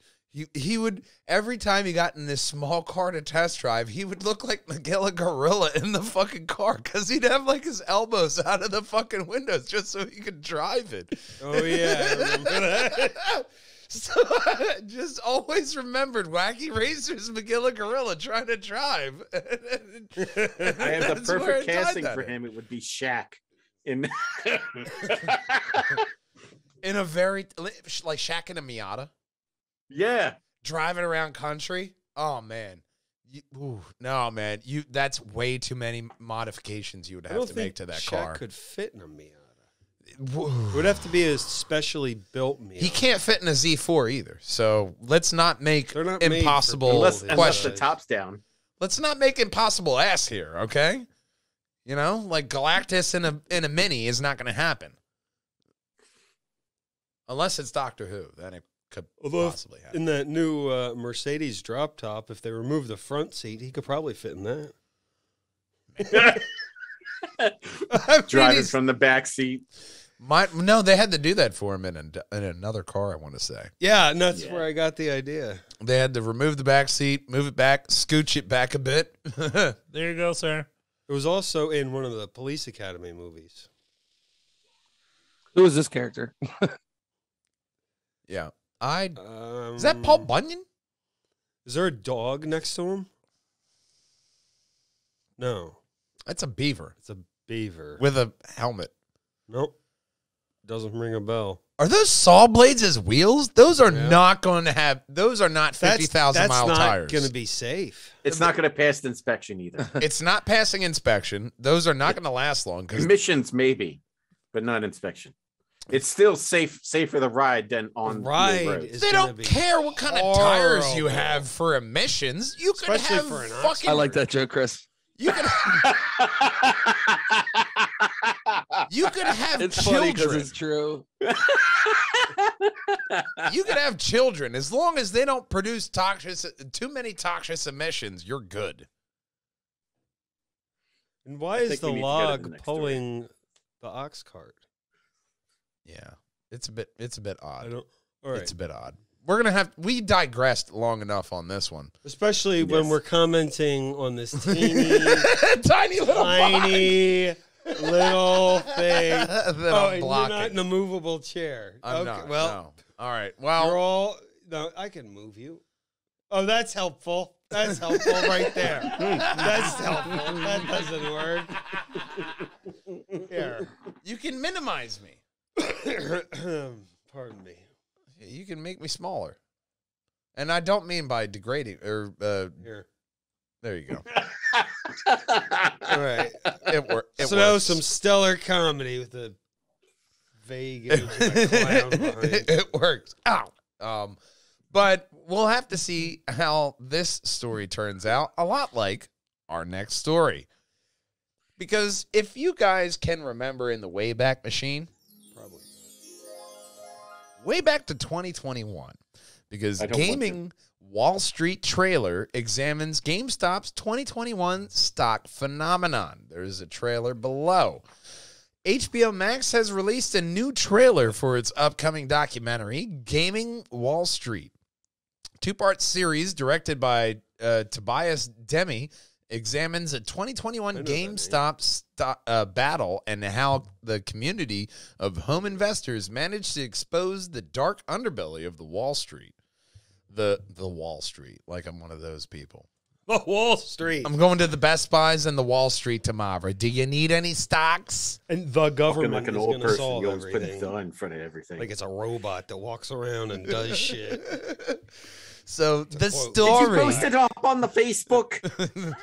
He would, every time he got in this small car to test drive, he would look like Magilla Gorilla in the fucking car because he'd have like his elbows out of the fucking windows just so he could drive it. Oh, yeah, I remember that. So I just always remembered Wacky Racers, Magilla Gorilla trying to drive. I have the perfect casting for him. It would be Shaq. In a very, like Shaq and a Miata. Yeah. Driving around country. Oh, man. No, man. That's way too many modifications you would have to make to that car. Shaq could fit in a Miata. It would have to be a specially built Miata. He can't fit in a Z4 either. So let's not make impossible unless the top's down. Let's not make impossible ass here, okay? You know, like Galactus in a Mini is not going to happen. Unless it's Doctor Who. Then it could possibly happen. In that new Mercedes drop top, if they remove the front seat, he could probably fit in that. Driving from the back seat. No, they had to do that for him in another car, I want to say. Yeah, and that's where I got the idea. They had to remove the back seat, move it back, scooch it back a bit. There you go, sir. It was also in one of the Police Academy movies. Who is this character? Yeah. Is that Paul Bunyan? Is there a dog next to him? No. That's a beaver It's a beaver. with a helmet. Nope. Doesn't ring a bell. Are those saw blades as wheels? Those are Yeah. not going to have. Those are not 50,000 mile That's tires. not going to be safe. It's not going to pass the inspection either. It's not passing inspection. Those are not going to last long because Emissions maybe, but not inspection. It's still safer the ride than on Ride roads. is they gonna don't be care what kind of tires you horrible. have for emissions. You could Especially have for an ox. fucking. I like that joke, Chris. You could. You could have It's funny because children. it's true. You could have children as long as they don't produce too many toxic emissions. You're good. And why I is think the we need to go to the log next story. pulling the ox cart? Yeah, it's a bit odd. I don't. All right. It's a bit odd. We digressed long enough on this one. Especially when Yes. we're commenting on this teeny, Tiny little tiny little thing. that Oh, I'm and you're blocking. not in a movable chair. I'm Okay, not. well, no. All right. you're Well, all. No, I can move you. Oh, that's helpful. That's helpful right there. That's helpful. That doesn't work. Here. you can minimize me. Pardon me. You can make me smaller. And I don't mean by degrading or Here. there you go. All right. It So that was works. some stellar comedy with a vague image of a clown behind. It works. Ow. But we'll have to see how this story turns out. A lot like our next story. Because if you guys can remember in the Wayback Machine, Probably. way back to 2021, because I don't want Gaming Wall Street trailer examines GameStop's 2021 stock phenomenon. There's a trailer below. HBO Max has released a new trailer for its upcoming documentary, Gaming Wall Street. Two-part series directed by Tobias Demi examines a 2021 I know that name. GameStop battle and how the community of home investors managed to expose the dark underbelly of the Wall Street. The Wall Street, like I'm one of those people. The Wall Street. I'm going to the Best Buys and the Wall Street tomorrow. Do you need any stocks? And the Talking government like an is old going to person, solve you always put everything. the in front of everything. Like it's a robot that walks around and does shit. So the quote. Did you story. post it up on the Facebook?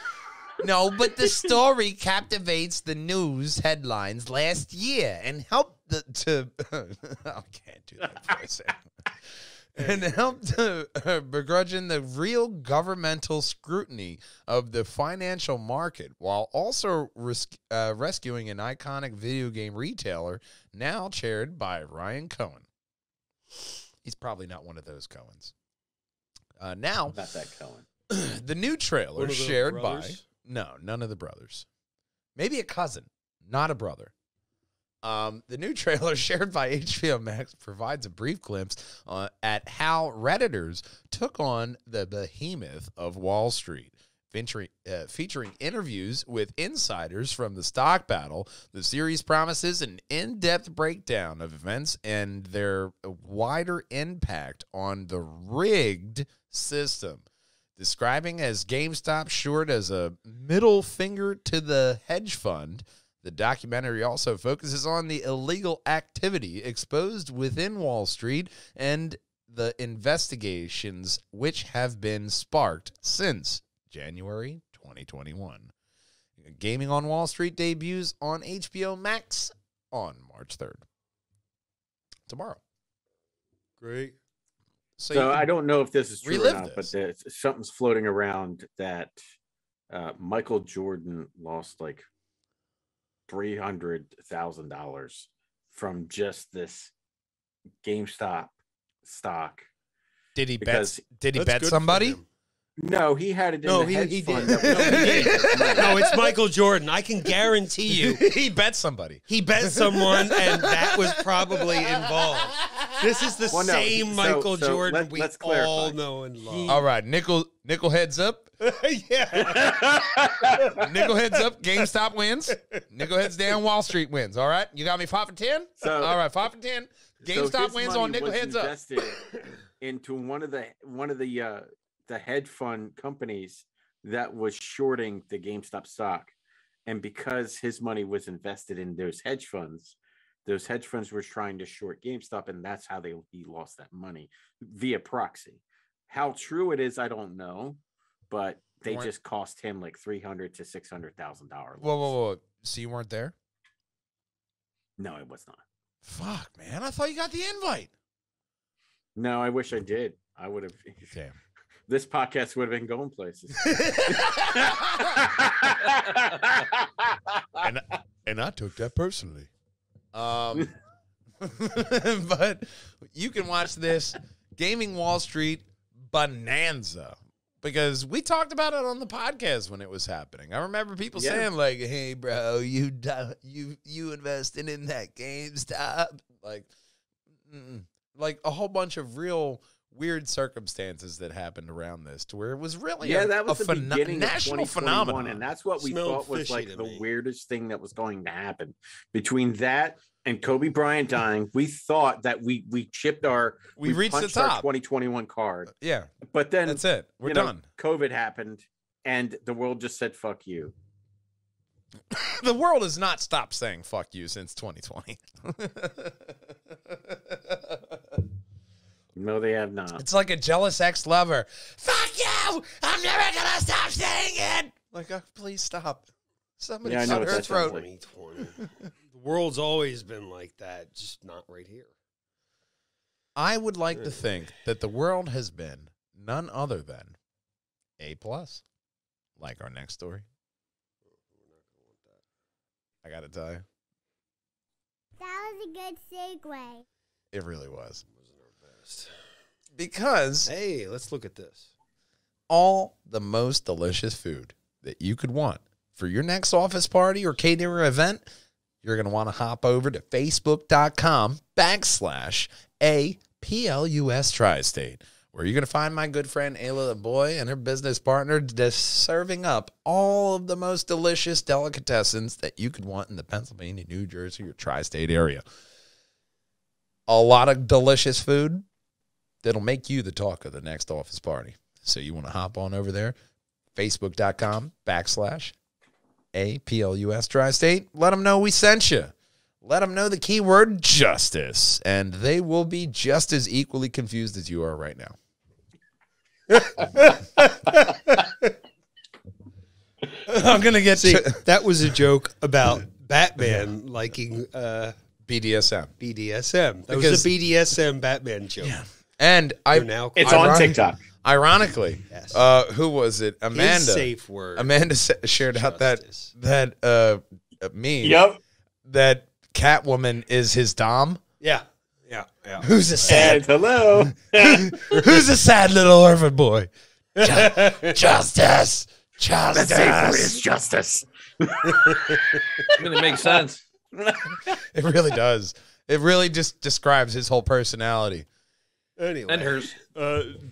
No, but the story captivates the news headlines last year and helped I can't do that voice. And helped to begrudge the real governmental scrutiny of the financial market while also rescuing an iconic video game retailer now chaired by Ryan Cohen. He's probably not one of those Cohens. Now, Not that Cohen. the new trailer One of the shared by... brothers? No, none of the brothers. Maybe a cousin, not a brother. The new trailer shared by HBO Max provides a brief glimpse at how Redditors took on the behemoth of Wall Street. Featuring interviews with insiders from the stock battle, the series promises an in-depth breakdown of events and their wider impact on the rigged system. Describing as GameStop short as a middle finger to the hedge fund, the documentary also focuses on the illegal activity exposed within Wall Street and the investigations which have been sparked since January 2021. Gaming on Wall Street debuts on HBO Max on March 3rd. Tomorrow. Great. So, So you I can don't know if this is true or relive not, this. but something's floating around that Michael Jordan lost like $300,000 from just this GameStop stock. Did he because bet That's bet good for somebody? him. No, he had it in No, the he hedge fund. did. that was- No, he did. No, it's Michael Jordan. I can guarantee you He bet somebody. he bet someone, and that was probably involved. This is the Well, no, same so- Michael so Jordan let's we all clarify. know and love. All right, nickel heads up. Yeah. Nickel heads up. GameStop wins. Nickel heads down. Wall Street wins. All right, you got me 5 for 10. So- All right, 5 for 10. GameStop his wins money on nickel was heads up. invested into one of the hedge fund companies that was shorting the GameStop stock, and because his money was invested in those hedge funds were trying to short GameStop, and that's how he lost that money via proxy. How true it is, I don't know, but they just cost him like $300,000 to $600,000. Whoa. So you weren't there? No, it was not. Fuck, man. I thought you got the invite. No, I wish I did. I would have. Damn. This podcast would have been going places. and I took that personally. But you can watch this Gaming Wall Street bonanza, because we talked about it on the podcast when it was happening. I remember people saying like, "Hey, bro, you invested in that GameStop?" Like a whole bunch of real weird circumstances that happened around this, to where it was really that was the beginning national of phenomenon, and that's what we thought was like the weirdest thing that was going to happen. Between that and Kobe Bryant dying, we thought that we chipped we reached the top. Our 2021 card. Yeah, but then that's it. We're done. COVID happened, and the world just said "fuck you." The world has not stopped saying "fuck you" since 2020. No, they have not. It's like a jealous ex-lover. Fuck you! I'm never gonna stop saying it. Like, please stop. Somebody cut her throat. 2020. The world's always been like that, just not right here. I would like to think that the world has been none other than A+, like our next story. I gotta tell you, That was a good segue. it really was. Best. Because Hey, let's look at this. all the most delicious food that you could want for your next office party or catering event, you're going to want to hop over to facebook.com/APLUS Tri-State, where you're going to find my good friend Ayla the Boy and her business partner just serving up all of the most delicious delicatessens that you could want in the Pennsylvania, New Jersey, or Tri-State area. A lot of delicious food that'll make you the talk of the next office party. So you want to hop on over there, facebook.com/APLUS Tri-State. Let them know we sent you. Let them know the keyword justice, and they will be just as equally confused as you are right now. I'm going to get that was a joke about Batman liking BDSM. That was a BDSM Batman joke. Yeah. And it's on TikTok. Ironically, yes. Who was it? Amanda. His safe word. Amanda shared out that meme. Yep. That Catwoman is his dom. Yeah. Who's a sad? Hello. Who's a sad little orphan boy? Justice. The safe word is justice. I mean, it makes sense. It really does. It really just describes his whole personality. Anyway, And hers.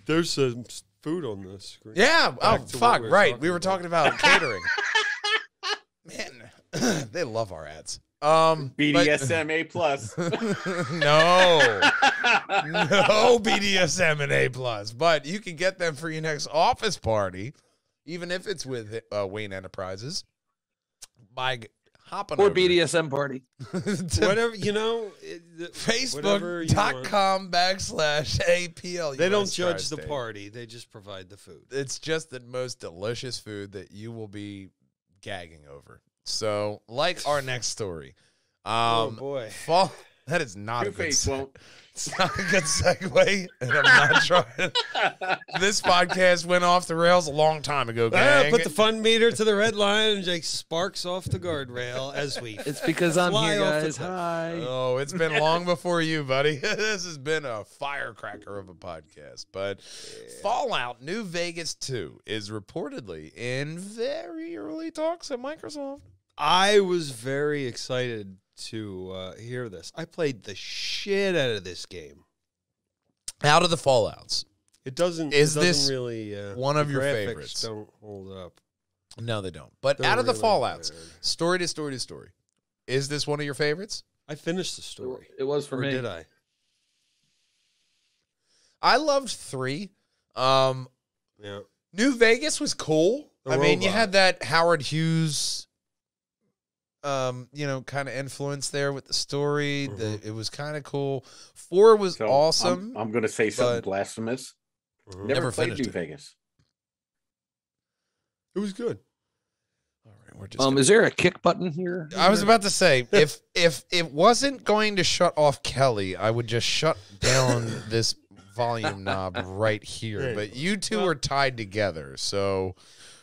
There's some food on the screen. Yeah. Back to Fuck. what Right. We were talking about catering. Man, they love our ads. BDSM A+. No BDSM and A+. But you can get them for your next office party, even if it's with Wayne Enterprises, by hopping over BDSM party. Whatever, Facebook.com/APL. They don't judge the party. They just provide the food. It's just the most delicious food that you will be gagging over. So, like our next story. Oh, boy. That is not a good Two-Face won't. It's not a good segue, and I'm not trying. This podcast went off the rails a long time ago, gang. Put the fun meter to the red line and Jake sparks off the guardrail as we It's because I'm fly here, off the guys. cliff. Hi. Oh, it's been long before you, buddy. This has been a firecracker of a podcast. But Fallout New Vegas 2 is reportedly in very early talks at Microsoft. I was very excited to hear this. I played the shit out of this game. Out of the Fallouts, It doesn't this really one of the your graphics favorites? don't hold up. No, they don't. But They're out of the really Fallouts, bad. story to story to story, is this one of your favorites? I finished the story. It was for Or me. did I? I loved 3. Yeah. New Vegas was cool. The I mean, you robot. had that Howard Hughes, kind of influence there with the story. It was kind of cool. 4 was So awesome. I'm going to say something but- blasphemous. Mhm. Never played finished New it. Vegas. It was good. All right, we're just Is there a kick button here? I was about to say, if it wasn't going to shut off Kelly, I would just shut down this volume knob right here. Right. But you two are tied together, so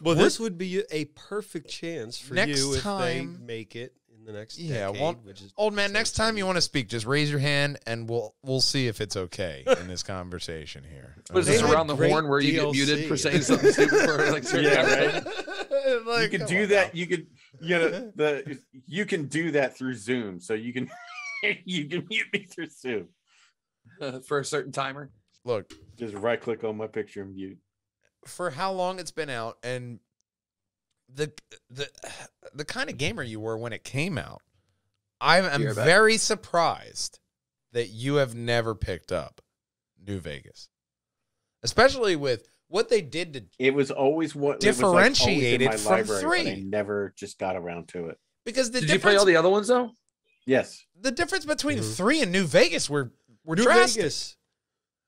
Well, We're- this would be a perfect chance for Next you if they time- make it in the next yeah. decade. Which is Old man, next time you want to speak, just raise your hand, and we'll see if it's okay in this conversation here. Was They this had around the great horn where you get DLC. muted for saying something stupid for like certain Yeah, episodes? right. You can do that. You could, you can do that through Zoom. So you can, you can mute me through Zoom. For a certain timer. Look, Just right click on my picture and mute. for how long it's been out, and the kind of gamer you were when it came out, I am You're back. very surprised that you have never picked up New Vegas, especially with what they did to. It was always what Differentiate it it was like always from in my library, but I 3. never just got around to it. Because the Did you play all the other ones though? Yes. the difference between Mhm. 3 and New Vegas were New drastic. Vegas.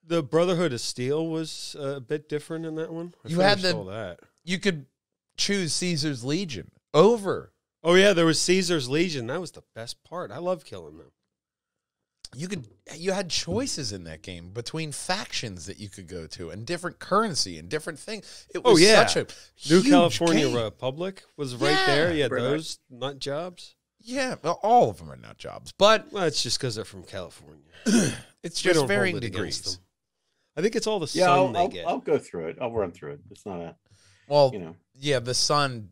The Brotherhood of Steel was a bit different in that one. I You had finished the- all that. You could choose Caesar's Legion over. Oh yeah, there was Caesar's Legion. That was the best part. I love killing them. You had choices in that game between factions that you could go to and different currency and different things. It was Oh, yeah. such a New huge California game. Republic was right Yeah. there. You had Right, right. those nut jobs. Yeah, well, all of them are nut jobs, but Well, it's just because they're from California. it's We just don't varying hold it against degrees. them. I think it's all the Yeah, sun they get. I'll go through it. I'll run through it. It's not a, Well, you know. yeah, the sun.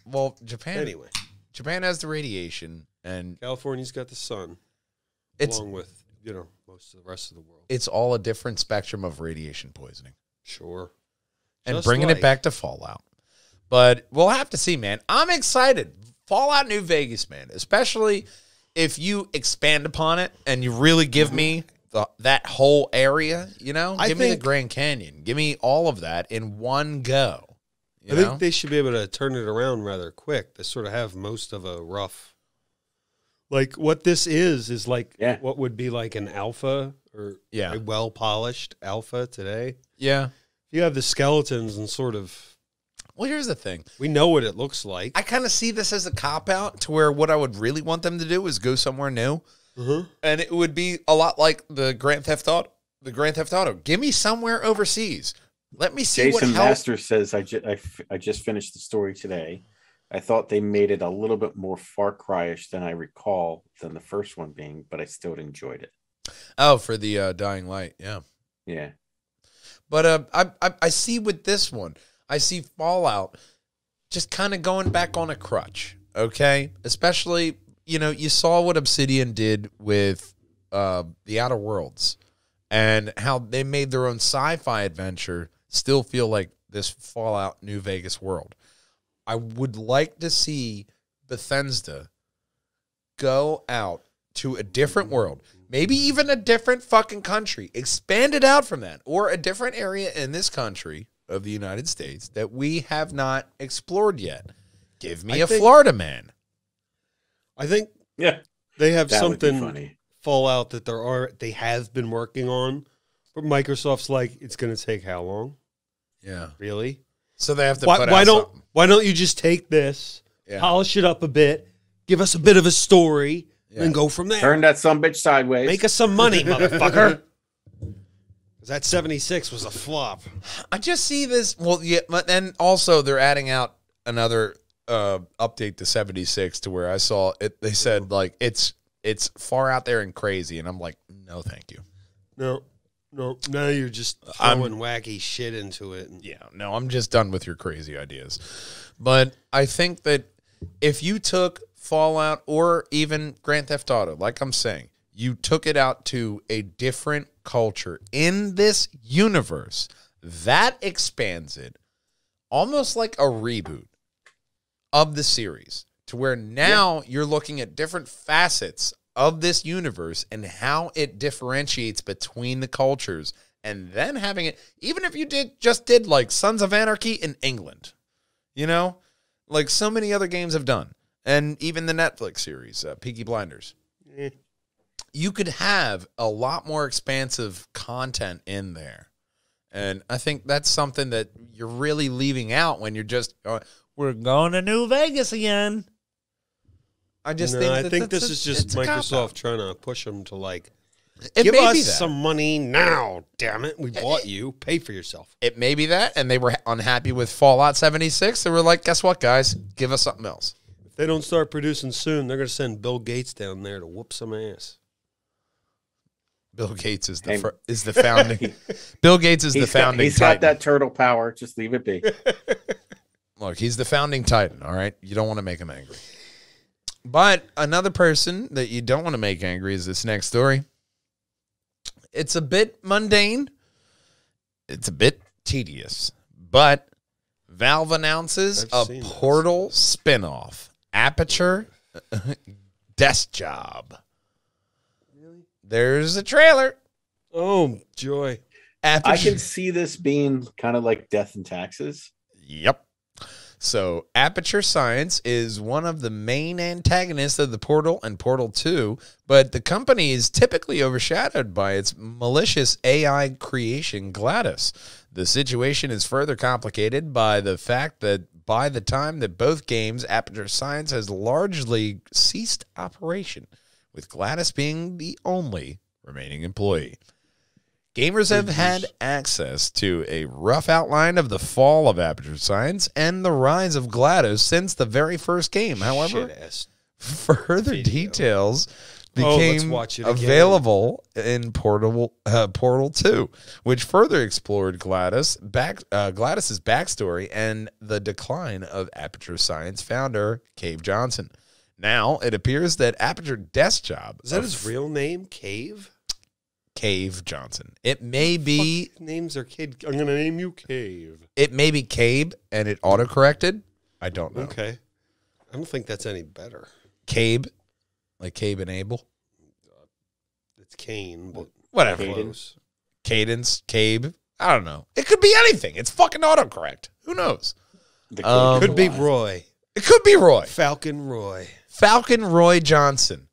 Well, Japan Anyway, Japan has the radiation, and California's got the sun, it's along with most of the rest of the world. it's all a different spectrum of radiation poisoning. Sure. And Just bringing like- it back to Fallout. But we'll have to see, man. I'm excited. Fallout New Vegas, man. Especially if you expand upon it and you really give me that whole area, I give me the think- Grand Canyon. Give me all of that in one go. You I know? think they should be able to turn it around rather quick. They sort of have most of a rough. Like what this is like Yeah. what would be like an alpha or Yeah. a well polished alpha today. Yeah. You have the skeletons and sort of Well, here's the thing. we know what it looks like. I kind of see this as a cop-out to where what I would really want them to do is go somewhere new. And it would be a lot like the Grand Theft Auto. Give me somewhere overseas. Let me see Jason what hell. Master says, I just finished the story today. I thought they made it a little bit more Far Cry-ish than I recall than the first one being, but I still enjoyed it. Oh, for the Dying Light, yeah. Yeah. But I see with this one, I see Fallout just kind of going back on a crutch, okay? Especially, you saw what Obsidian did with the Outer Worlds and how they made their own sci-fi adventure still feel like this Fallout New Vegas world. I would like to see Bethesda go out to a different world, maybe even a different fucking country, expand it out from that, or a different area in this country of the United States that we have not explored yet. Give me I a think- Florida man. I think Yeah. they have That would be something funny. Fallout that they have been working on, but Microsoft's like, it's going to take how long? Yeah. Really? So they have to Why, put why out don't something. why don't you just take this, Yeah. polish it up a bit, give us a bit of a story, Yeah. and go from there? Turn that sumbitch sideways. Make us some money, motherfucker. 'Cause that 76 was a flop. I just see this. Well, yeah, but then also they're adding out another update to 76 to where I saw it. They said like it's far out there and crazy, and I'm like, no, thank you. No, now you're just throwing wacky shit into it. And Yeah, no, I'm just done with your crazy ideas. But I think that if you took Fallout or even Grand Theft Auto, like I'm saying, you took it out to a different culture in this universe, that expands it almost like a reboot of the series to where now you're looking at different facets of this universe and how it differentiates between the cultures and then having it, even if you did like Sons of Anarchy in England, you know, like so many other games have done, and even the Netflix series, Peaky Blinders. You could have a lot more expansive content in there. And I think that's something that you're really leaving out when you're just, we're going to New Vegas again. I just think this is just Microsoft trying to push them to like, it give may be us that. some money now, damn it. We bought you. Pay for yourself. It may be that, and they were unhappy with Fallout 76. They were like, guess what, guys? Give us something else. If they don't start producing soon, they're going to send Bill Gates down there to whoop some ass. Bill Gates is the founding. Bill Gates is the founding. He's got that turtle power. Just leave it be. Look, he's the founding titan. All right, you don't want to make him angry. But another person that you don't want to make angry is this next story. It's a bit mundane. It's a bit tedious, but Valve announces a Portal spinoff, Aperture Desk Job. There's a trailer. Oh, joy. Aperture. I can see this being kind of like Death and Taxes. Yep. So Aperture Science is one of the main antagonists of the Portal and Portal 2, but the company is typically overshadowed by its malicious AI creation, GLaDOS. The situation is further complicated by the fact that by the time that both games, Aperture Science has largely ceased operation, with GLaDOS being the only remaining employee. Gamers have had access to a rough outline of the fall of Aperture Science and the rise of GLaDOS since the very first game. However, further details became available in Portal 2, which further explored GLaDOS's backstory and the decline of Aperture Science founder Cave Johnson. Now, it appears that Aperture Desk Job... Is that his real name, Cave? Cave Johnson. It may be... Names are Cave. I'm going to name you Cave. It may be Cabe, and it auto-corrected. I don't know. Okay. I don't think that's any better. Cabe, like Cabe and Abel. It's Kane, but... Whatever. Close. Cadence, Cabe. I don't know. It could be anything. It's fucking autocorrect. Who knows? Could be Roy. It could be Roy. Falcon Roy. Falcon Roy Johnson.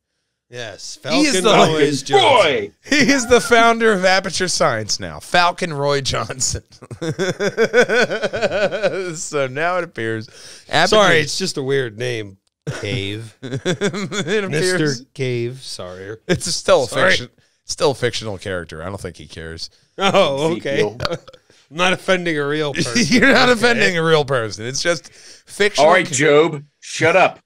Yes, He is Roy. He is the founder of Aperture Science now. Falcon Roy Johnson. So now it appears. Sorry, it's just a weird name. Cave. It appears Mr. Cave. Sorry. it's still a fictional character. I don't think he cares. Oh, okay. I'm not offending a real person. You're not offending a real person. It's just fictional. All right, Job, shut up.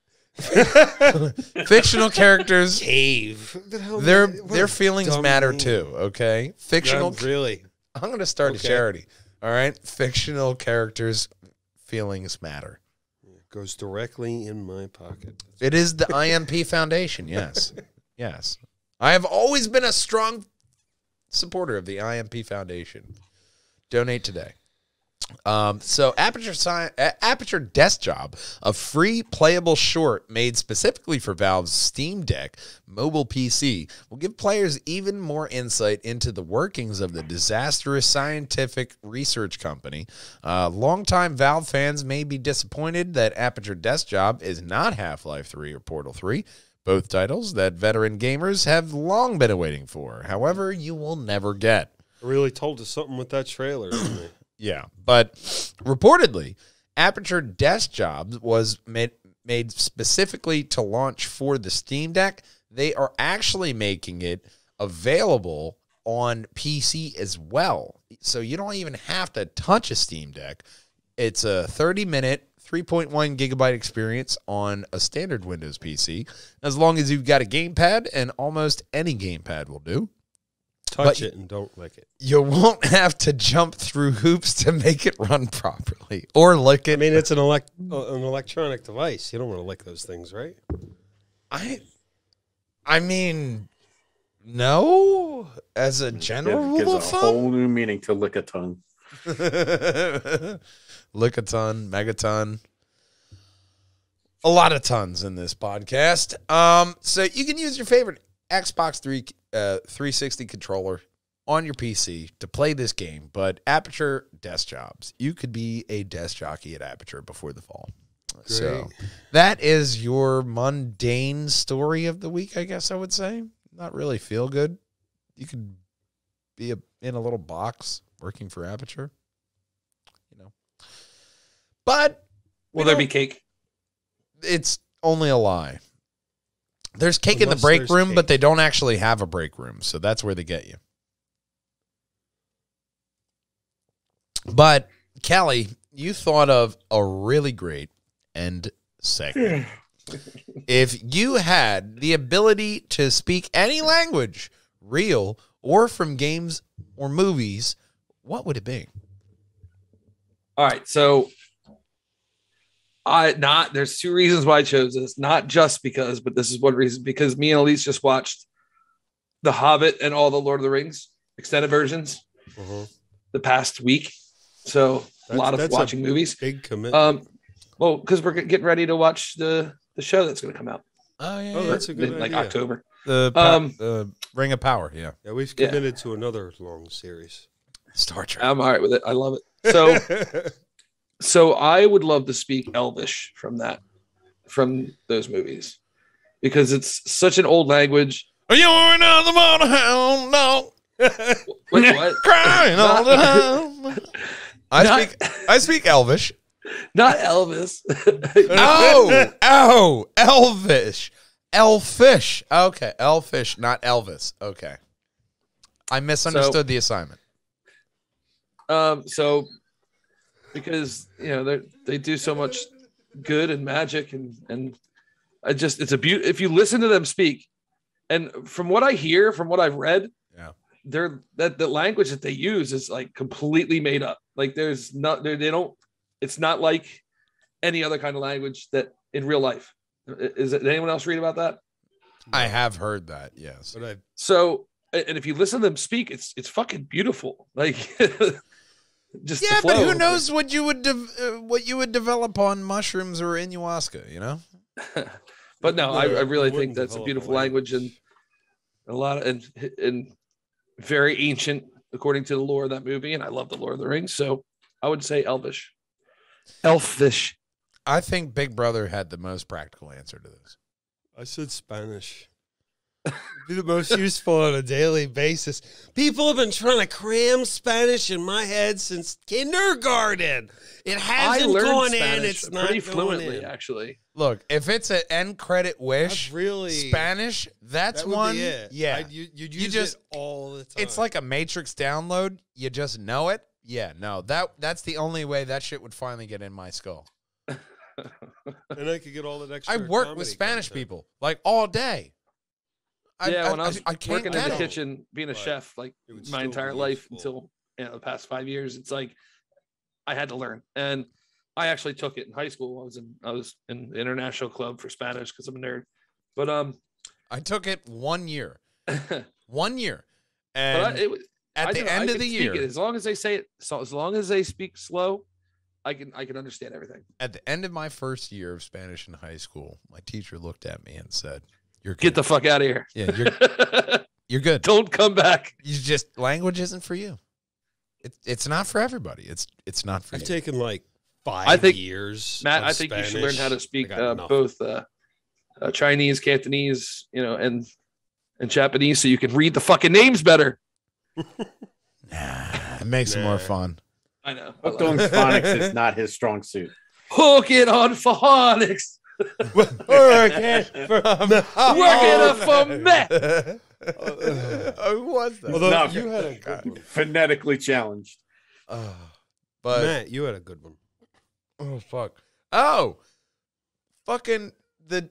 Fictional characters. Cave. Their feelings matter too. Okay, fictional. Really. I'm going to start a charity. All right, fictional characters' feelings matter. It goes directly in my pocket. It is the IMP Foundation. Yes, yes. I have always been a strong supporter of the IMP Foundation. Donate today. So Aperture Desk Job, a free playable short made specifically for Valve's Steam Deck mobile PC, will give players even more insight into the workings of the disastrous scientific research company. Longtime Valve fans may be disappointed that Aperture Desk Job is not Half-Life 3 or Portal 3, both titles that veteran gamers have long been waiting for. However, you will never get. It really told us something with that trailer, didn't it? Yeah, but reportedly, Aperture Desk Job was made specifically to launch for the Steam Deck. They are actually making it available on PC as well. So you don't even have to touch a Steam Deck. It's a 30-minute, 3.1 gigabyte experience on a standard Windows PC, as long as you've got a gamepad, and almost any gamepad will do. Touch it and don't lick it. You won't have to jump through hoops to make it run properly or lick it. I mean, it's an electronic device. You don't want to lick those things, right? I mean, no. As a general rule of gives a whole new meaning to lick a tongue. Lickaton, megaton. A lot of tons in this podcast. So you can use your favorite Xbox 360 controller on your PC to play this game, but Aperture desk jobs. You could be a desk jockey at Aperture before the fall. Great. So that is your mundane story of the week, I guess I would say. Not really feel good. You could be in a little box working for Aperture, you know. But Will there be cake? it's only a lie. There's cake in the Unless break there's room, cake. but they don't actually have a break room, so that's where they get you. But, Callie, you thought of a really great end segment. If you had the ability to speak any language, real or from games or movies, what would it be? All right, so there's two reasons why I chose this. Not just because, but this is one reason, because me and Elise just watched The Hobbit and all the Lord of the Rings extended versions the past week. So a lot of That's watching movies. Big commitment. Well, because we're getting ready to watch the show that's going to come out. Oh, yeah. Oh, that's a good in, like idea. October. The Ring of Power, yeah. Yeah, we've committed to another long series. Star Trek. I'm all right with it. I love it. So I would love to speak Elvish from those movies, because it's such an old language. Are you another mother hound? No. Wait, what? Crying all the time. I speak Elvish. Not Elvis. Elvish. Elfish. Okay, Elfish, not Elvis. Okay. I misunderstood the assignment. So because they do so much good and magic and it's a beauty if you listen to them speak. And from what I hear, from what I've read, the language that they use is like completely made up. Like it's not like any other kind of language that in real life. Did anyone else read about that? I have heard that, yes. But So, and if you listen to them speak, it's fucking beautiful. Like, just the yeah, but flow. who knows what you would develop on mushrooms or ayahuasca, you know? But no, I really wouldn't think that's a develop beautiful a language and a lot of and very ancient according to the lore of that movie. And I love the Lord of the Rings, so I would say Elvish, Elfish. I think Big Brother had the most practical answer to this. I said Spanish. Be the most useful on a daily basis. People have been trying to cram Spanish in my head since kindergarten. It hasn't gone in. It's not pretty going fluently, in. actually. Look, if it's an end credit wish, That's really Spanish, that's that would one. be it. Yeah, You'd use it all the time. it's like a Matrix download. You just know it. Yeah, no, that's the only way that shit would finally get in my skull. and I could get all that extra. I work comedy with Spanish content. people like all day. When I was I can't working in get the it. kitchen, being a But chef, like it would my still entire be life useful. until the past 5 years, it's like I had to learn. And I actually took it in high school. I was in the international club for Spanish because I'm a nerd. But I took it 1 year. but 1 year. And at the end of the year, as long as they say it, so as long as they speak slow, I can understand everything. at the end of my first year of Spanish in high school, my teacher looked at me and said, "You're good. Get the fuck out of here. Yeah, you're good. Don't come back. You just language isn't for you. It's not for everybody. It's not for I've you. taken like 5 years. Matt, of I think you should learn Spanish. how to speak I got nothing. both Chinese, Cantonese, and Japanese, so you can read the fucking names better. Nah, it makes it more fun. I know. Hooked on phonics is not his strong suit. Hook it on phonics. Working for meth. Who was that? Although No, you had a good one. Phonetically challenged. But Matt, you had a good one. oh fuck. Oh, fucking the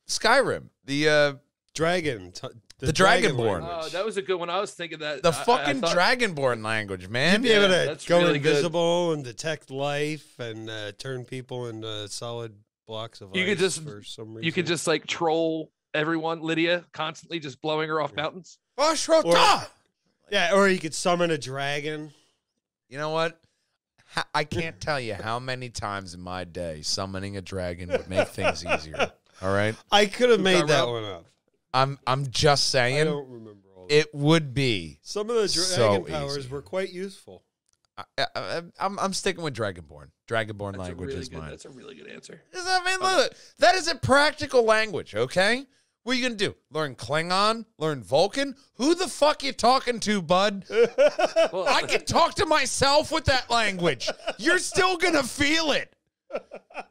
Skyrim. The Dragon. The Dragonborn. language. Oh, that was a good one. I was thinking that the I fucking thought- Dragonborn language, man. You'd be able to that's go really good. invisible and detect life and turn people into solid blocks of You ice could just- for some reason. You could just like troll everyone, Lydia, constantly just blowing her off mountains. Yeah, or you could summon a dragon. You know what? I can't tell you how many times in my day summoning a dragon would make things easier. All right, I could have made that Rob? one up. I'm just I saying. don't remember all all. It would be. Some of the so dragon powers easy. were quite useful. I'm sticking with Dragonborn. Dragonborn That's language is good, mine. that's a really good answer. Look, that is a practical language, okay? What are you going to do? Learn Klingon? Learn Vulcan? Who the fuck you talking to, bud? Well, I can talk to myself with that language. You're still going to feel it.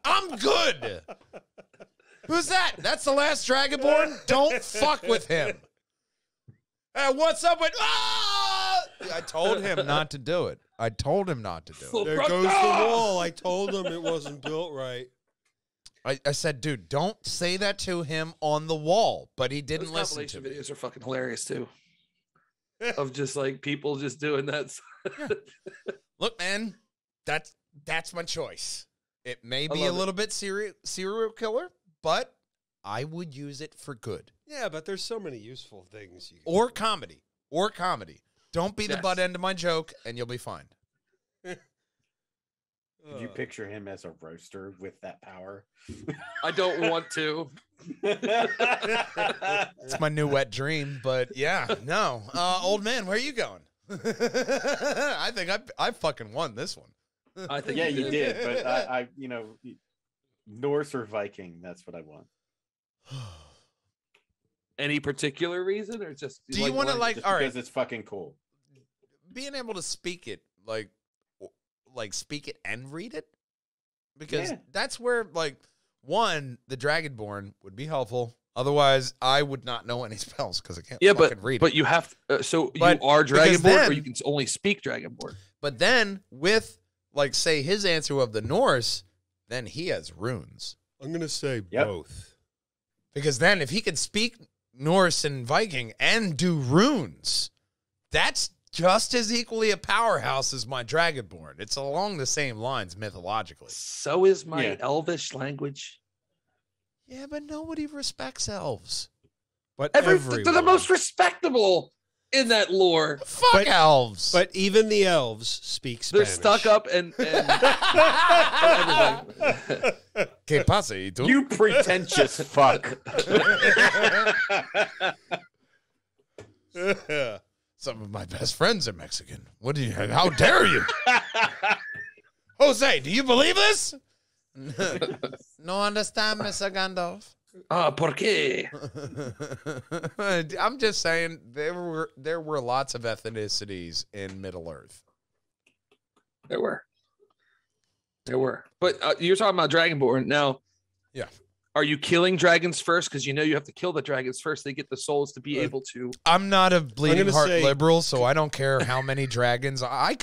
I'm good. Who's that? That's the last Dragonborn? Don't fuck with him. What's up with... Ah! I told him not to do it. I told him not to do it. There goes the wall. I told him it wasn't built right. I said, dude, don't say that to him on the wall. But he didn't those listen to compilation me. videos are fucking hilarious too. Of just like people just doing that. Look, man, that's my choice. It may be a love it. little bit serial killer, but I would use it for good. Yeah, but there's so many useful things. You can Or comedy. Or comedy. Don't be the Yes. butt end of my joke, and you'll be fine. Could you picture him as a roaster with that power? I don't want to. It's my new wet dream, but yeah, no. Old man, where are you going? I think I fucking won this one. I think Yeah, you did, but I Norse or Viking, that's what I want. Any particular reason, or just Do you want to one? Just all because right, it's fucking cool. being able to speak it, like speak it and read it? Because Yeah. that's where, like, one, the Dragonborn would be helpful. Otherwise, I would not know any spells because I can't Yeah, fucking read but it. you have so But you are because Dragonborn, then- or you can only speak Dragonborn. But then, with, like, say, his answer of the Norse, then he has runes. I'm gonna say Yep. both. Because then, if he could speak Norse and Viking and do runes, that's just as equally a powerhouse as my Dragonborn. It's along the same lines mythologically. So is my Yeah. Elvish language. Yeah, but nobody respects elves. But They're the everyone. most respectable in that lore. Fuck But- elves. But even the elves speak They're Spanish. stuck up and everything. ¿Qué pasa, y tú? You pretentious fuck. Some of my best friends are Mexican. What do you? How dare you? Jose, do you believe this? No understand, Mr. Gandalf. ¿Por qué? I'm just saying there were lots of ethnicities in Middle Earth. There were. But you're talking about Dragonborn now. Yeah. Are you killing dragons first? Because you have to kill the dragons first. They get the souls to be able to. I'm not a bleeding gonna heart say- liberal, so I don't care how many dragons. You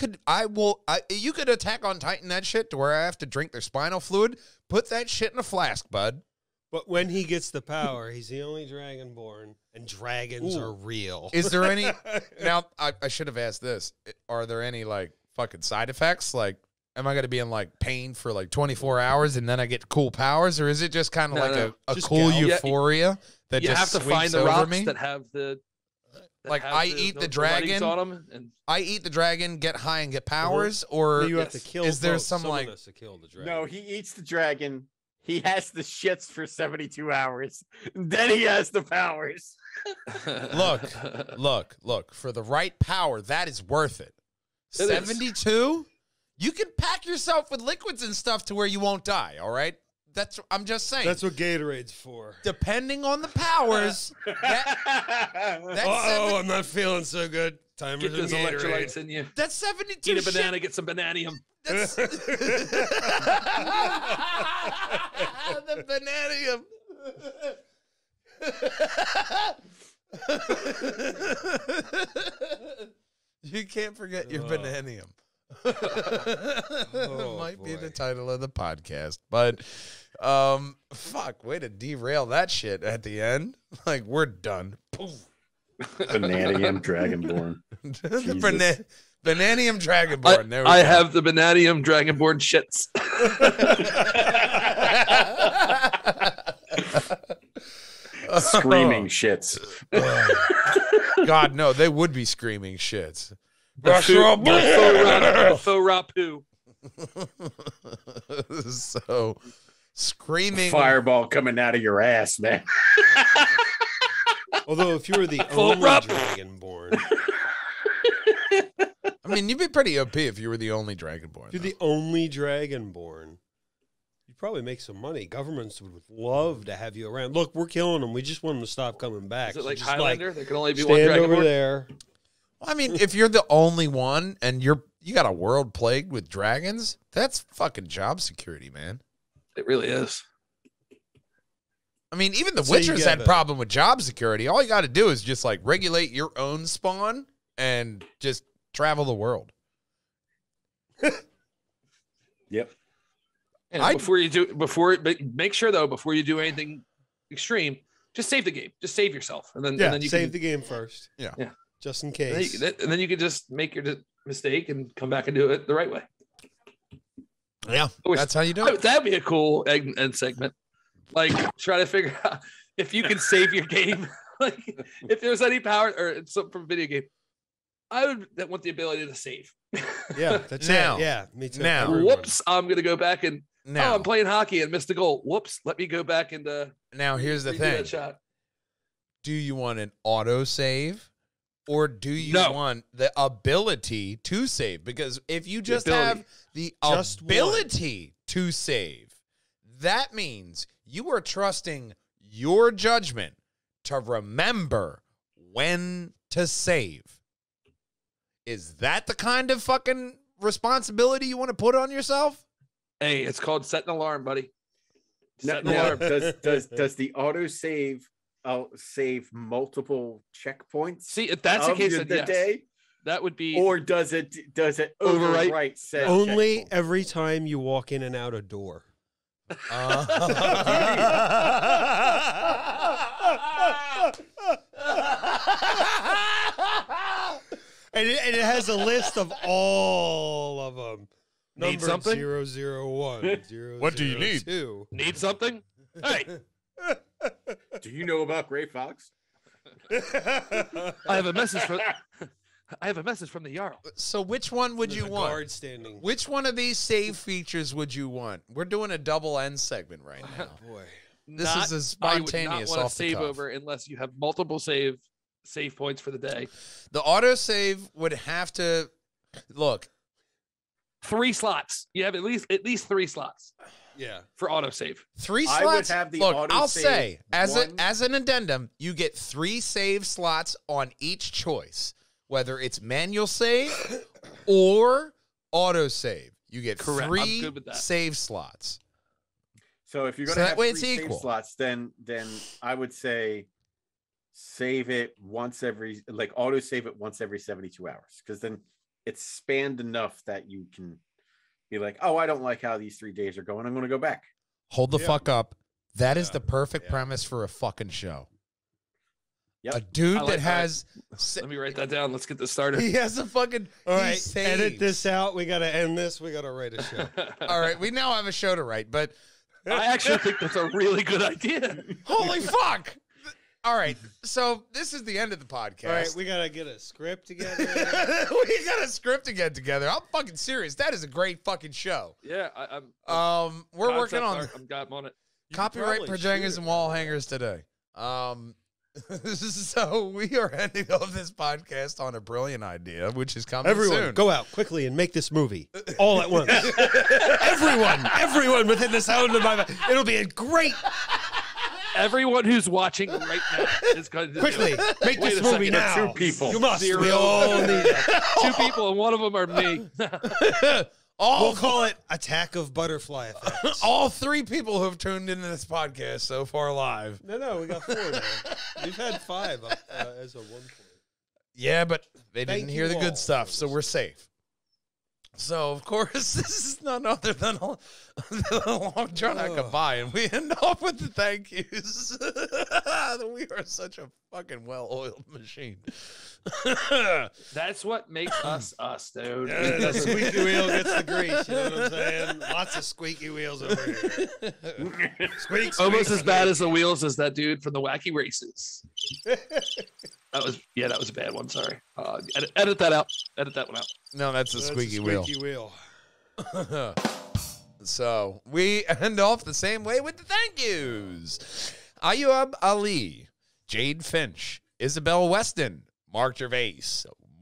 could attack on Titan that shit to where I have to drink their spinal fluid. Put that shit in a flask, bud. But when he gets the power, he's the only dragonborn, and dragons are real. Is there any? Now, I should have asked this. Are there any, like, fucking side effects? Like, am I going to be in, like, pain for, like, 24 hours and then I get cool powers? Or is it just kind of No, a just cool gout. euphoria that You just have to sweeps find the over rocks me? that have the. Like, I eat the dragon, on them, and I eat the dragon, get high and get powers? Or you have to Yes. kill. is there both. some, Someone like- has to kill the dragon. No, he eats the dragon. He has the shits for 72 hours. Then he has the powers. Look, for the right power, that is worth it. It is. 72? You can pack yourself with liquids and stuff to where you won't die, all right? I'm just saying. That's what Gatorade's for. Depending on the powers, that's Oh, I'm not feeling so good. Time for get some those electrolytes Gatorade. in you. that's 72 Eat a shit. banana, get some bananium. That's the bananium. You can't forget your bananium. Oh, Might be the boy. title of the podcast, but fuck, way to derail that shit at the end. Like, we're done. Poof. Bananium Dragonborn. The bananium dragonborn. There we I go. have the bananium dragonborn shits. Screaming shits. God, no, they would be screaming shits. The faux rapu. So, screaming. Fireball coming out of your ass, man. Although if you were the Full only rub. dragonborn, Dragonborn. I mean, you'd be pretty OP if you were the only Dragonborn. If you're the only Dragonborn, you'd probably make some money. Governments would love to have you around. Look, we're killing them. We just want them to stop coming back. Is it like just Highlander? There can only be one stand Dragonborn. over there. Well, I mean, if you're the only one and you got a world plagued with dragons, that's fucking job security, man. It really is. I mean, even the So you Witchers get had a- problem with job security. All you got to do is just like regulate your own spawn and just travel the world. Yep. And but make sure though, before you do anything extreme, just save the game. Just save yourself, and then you save can, the game first. Yeah. Just in and then, case. and then you can just make your mistake and come back and do it the right way. Yeah, that's how you do it. That'd be a cool end segment. Like try to figure out if you can save your game. Like if there's any power or something from a video game, I would want the ability to save. Yeah, that's Now. it. Yeah, me too. Now. Everyone. Whoops! I'm gonna go back and Now, I'm playing hockey and missed the goal. Whoops! Let me go back and now here's the redo thing. that shot. Do you want an auto save or do you No. want the ability to save? Because if you just ability. have the Just ability to save, that means you are trusting your judgment to remember when to save. Is that the kind of fucking responsibility you want to put on yourself? Hey, it's called setting an alarm, buddy. Set an Now, alarm. does the auto save save multiple checkpoints? See, if that's the of case, the then yes. day, That would be or does it Overwrite? overwrite said Only checkpoint? every time you walk in and out a door. And it has a list of all of them. Need Number something? 001, What do you need? 002. need something. Hey, Do you know about Gray Fox? I have a message from the Jarl. So which one would you There's a want? guard standing. Which one of these save features would you want? We're doing a double end segment right now. Boy. This is a spontaneous I would not want off to the save cuff. over unless you have multiple save points for the day. The autosave would have to look. 3 slots. You have at least 3 slots Yeah. for autosave. 3 I would slots. have the Look, autosave I'll say one. as an addendum, you get 3 save slots on each choice, whether it's manual save or autosave. You get Correct. I'm 3 good with that. save slots. So if you're So going to that have way 3 it's save equal. slots, then I would say save it once every auto save it once every 72 hours, because then it's spanned enough that you can be like, oh, I don't like how these 3 days are going. I'm going to go back. Hold the Yeah. fuck up. That is Yeah. the perfect Yeah. premise for a fucking show. Yep. A dude I like that has Let me write that down. Let's get this started. he has a fucking All he right, edit saves. this out. We got to end this. We got to write a show. All right, we now have a show to write, but I actually think that's a really good idea. holy fuck! All right, so this is the end of the podcast. All right, we got to get a script together. we got a script to get together. I'm fucking serious. That is a great fucking show. Yeah, I'm. We're working on I'm on it. copyright probably pajangas shoot and it. wall hangers today. So we are ending off this podcast on a brilliant idea, which is coming Everyone, soon. go out quickly and make this movie all at once. everyone within the sound of my mouth. It'll be a great. Everyone who's watching right now is going to Quickly, make Wait this a movie second. now. 2 people. You must. Zero. We all need it. 2 people, and one of them are me. We'll call it Attack of Butterfly Effects. All 3 people who have tuned into this podcast so far live. No, we got 4 now. We've had 5 as a 1 point. Yeah, but they Thank didn't hear the you good all stuff, for so we're safe. So, of course, this is none other than a long drawn out goodbye, and we end off with the thank yous. We are such a fucking well-oiled machine. That's what makes us us, dude. The squeaky wheel gets the grease. You know what I'm saying? Lots of squeaky wheels over here. Squeak, Almost squeak, as bad as the wheels as that dude from the Wacky Races. That was a bad one. Sorry. Edit that out. Edit that one out. No, that's a That's a squeaky wheel. Squeaky wheel. So we end off the same way with the thank yous. Ayub Ali, Jade Finch, Isabel Weston, Mark Gervais,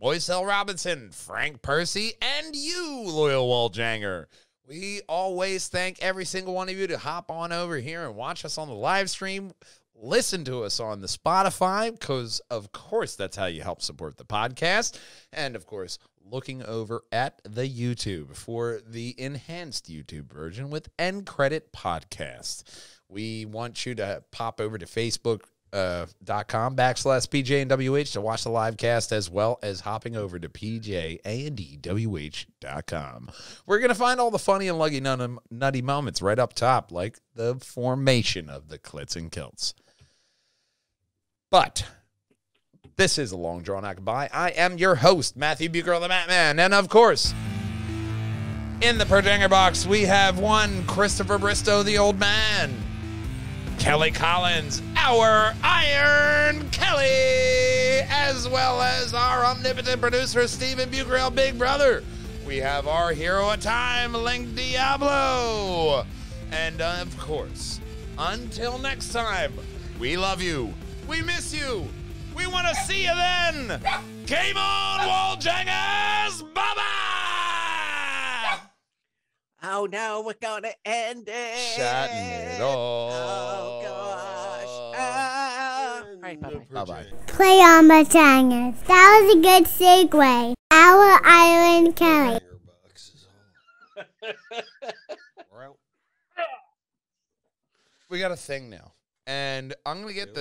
Moiselle Robinson, Frank Percy, and you, Loyal Walljanger. We always thank every single one of you to hop on over here and watch us on the live stream. Listen to us on the Spotify, because, of course, that's how you help support the podcast. And, of course, looking over at the YouTube for the enhanced YouTube version with End Credit Podcast. We want you to pop over to Facebook.com/PJandWH to watch the live cast, as well as hopping over to PJandWH.com. We're going to find all the funny and lucky nutty moments right up top, like the formation of the Clits and Kilts. But this is a long drawn-out goodbye. I am your host, Matthew Bucher, the Matman. And, of course, in the Perjanger box, we have one Christopher Bristow, the old man. Kelly Collins, our Iron Kelly, as well as our omnipotent producer, Stephen Bucherell, Big Brother. We have our hero of time, Link Diablo. And, of course, until next time, we love you. We miss you. We want to see you then. Game on, Walljangers. Bye-bye. Oh no, we're gonna end it. Shutting it off. Oh gosh. All right, bye-bye. Bye-bye. Play on my Changers. That was a good segue. Our Iron Kelly. We got a thing now. And I'm going to get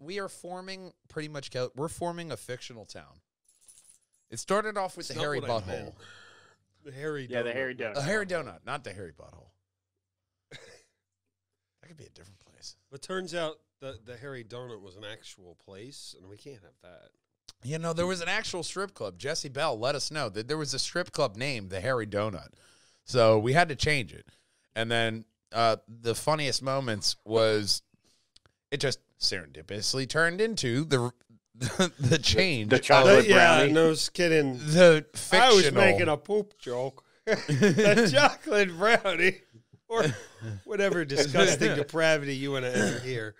we are forming pretty much, we're forming a fictional town. It started off with the hairy butthole. The hairy donut. Yeah, the hairy donut. The hairy donut, not the hairy butthole. That could be a different place. But turns out the hairy donut was an actual place, and we can't have that. You know, there was an actual strip club. Jesse Bell let us know that there was a strip club named the Hairy Donut. So we had to change it. And then the funniest moments was it just serendipitously turned into the change. The chocolate brownie. Yeah, no kidding. The fictional. I was making a poop joke. The chocolate brownie. Or whatever disgusting depravity you want to enter here.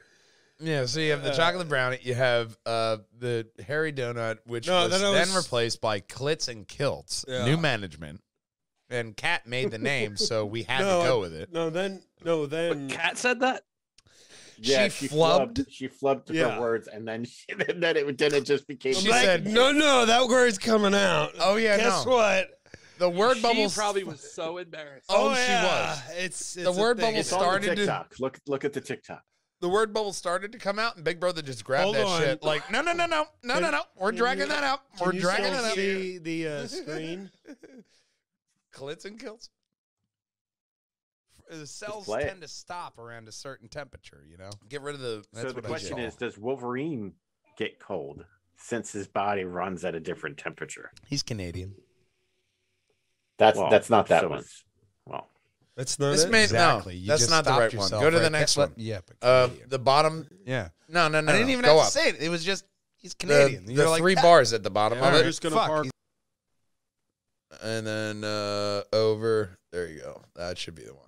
Yeah, so you have the chocolate brownie. You have the hairy donut, which was then replaced by Clits and Kilts, new management. And Kat made the name, so we had to go with it. Then. But Kat said that? Yeah, she flubbed. She flubbed her words, and then it just became. She said, "No, that word's coming out." Oh yeah, guess what? The word bubble probably was so embarrassed. Oh, yeah. she was. It's the word bubble It's on started the to TikTok. Look at the TikTok. the word bubble started to come out, and Big Brother just grabbed Hold that on. shit. Like, no. We're dragging that out. We're dragging it out. See the screen. Clits and Kilts. The cells play it. tend to stop around a certain temperature, you know? Get rid of the... So the question is, does Wolverine get cold since his body runs at a different temperature? He's Canadian. That's not that one. Well, That's not This it. may, Exactly. No, You that's just not the stopped right one. yourself Go to the right next there. one. Yeah, but Canadian. The bottom... Yeah. No. I didn't even Go have up. to say it. It was just, he's The, Canadian. the You're like, three "Ah." bars at the bottom Yeah, of we're it. just gonna Fuck, park. he's- And then over. There you go. That should be the one.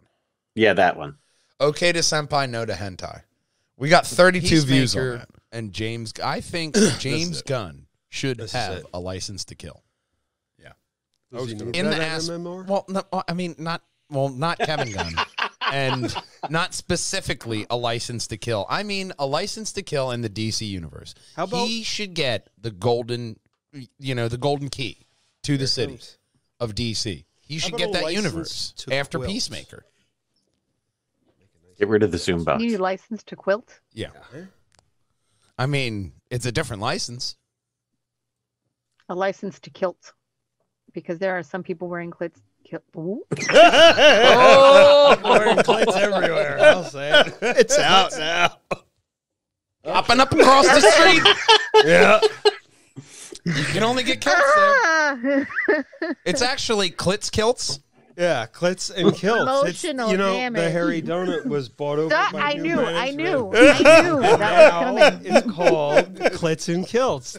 yeah, that one. Okay to Senpai, no to Hentai. We got 32 views on that. And James, I think James it. Gunn should This is have it. a license to kill. Does he need In that the at ass. MMR? Well, no, I mean, not Kevin Gunn, and not specifically a license to kill. I mean, a license to kill in the DC universe. How about- he should get the golden key to the city comes. of DC. He should about get a that license universe to after quilt? Peacemaker. Get rid of the Zoom box. You need a license to quilt? Yeah. I mean, it's a different license. A license to kilt. Because there are some people wearing clits. Ooh. Wearing clits everywhere. I'll say it. It's out now. Hopping up across the street. Yeah. You can only get kilts there. It's actually Clits Kilts. Yeah, clits and kilts. Emotional you know, damage. the hairy donut was bought over by I new knew management. that was coming. It's called Clits and Kilts.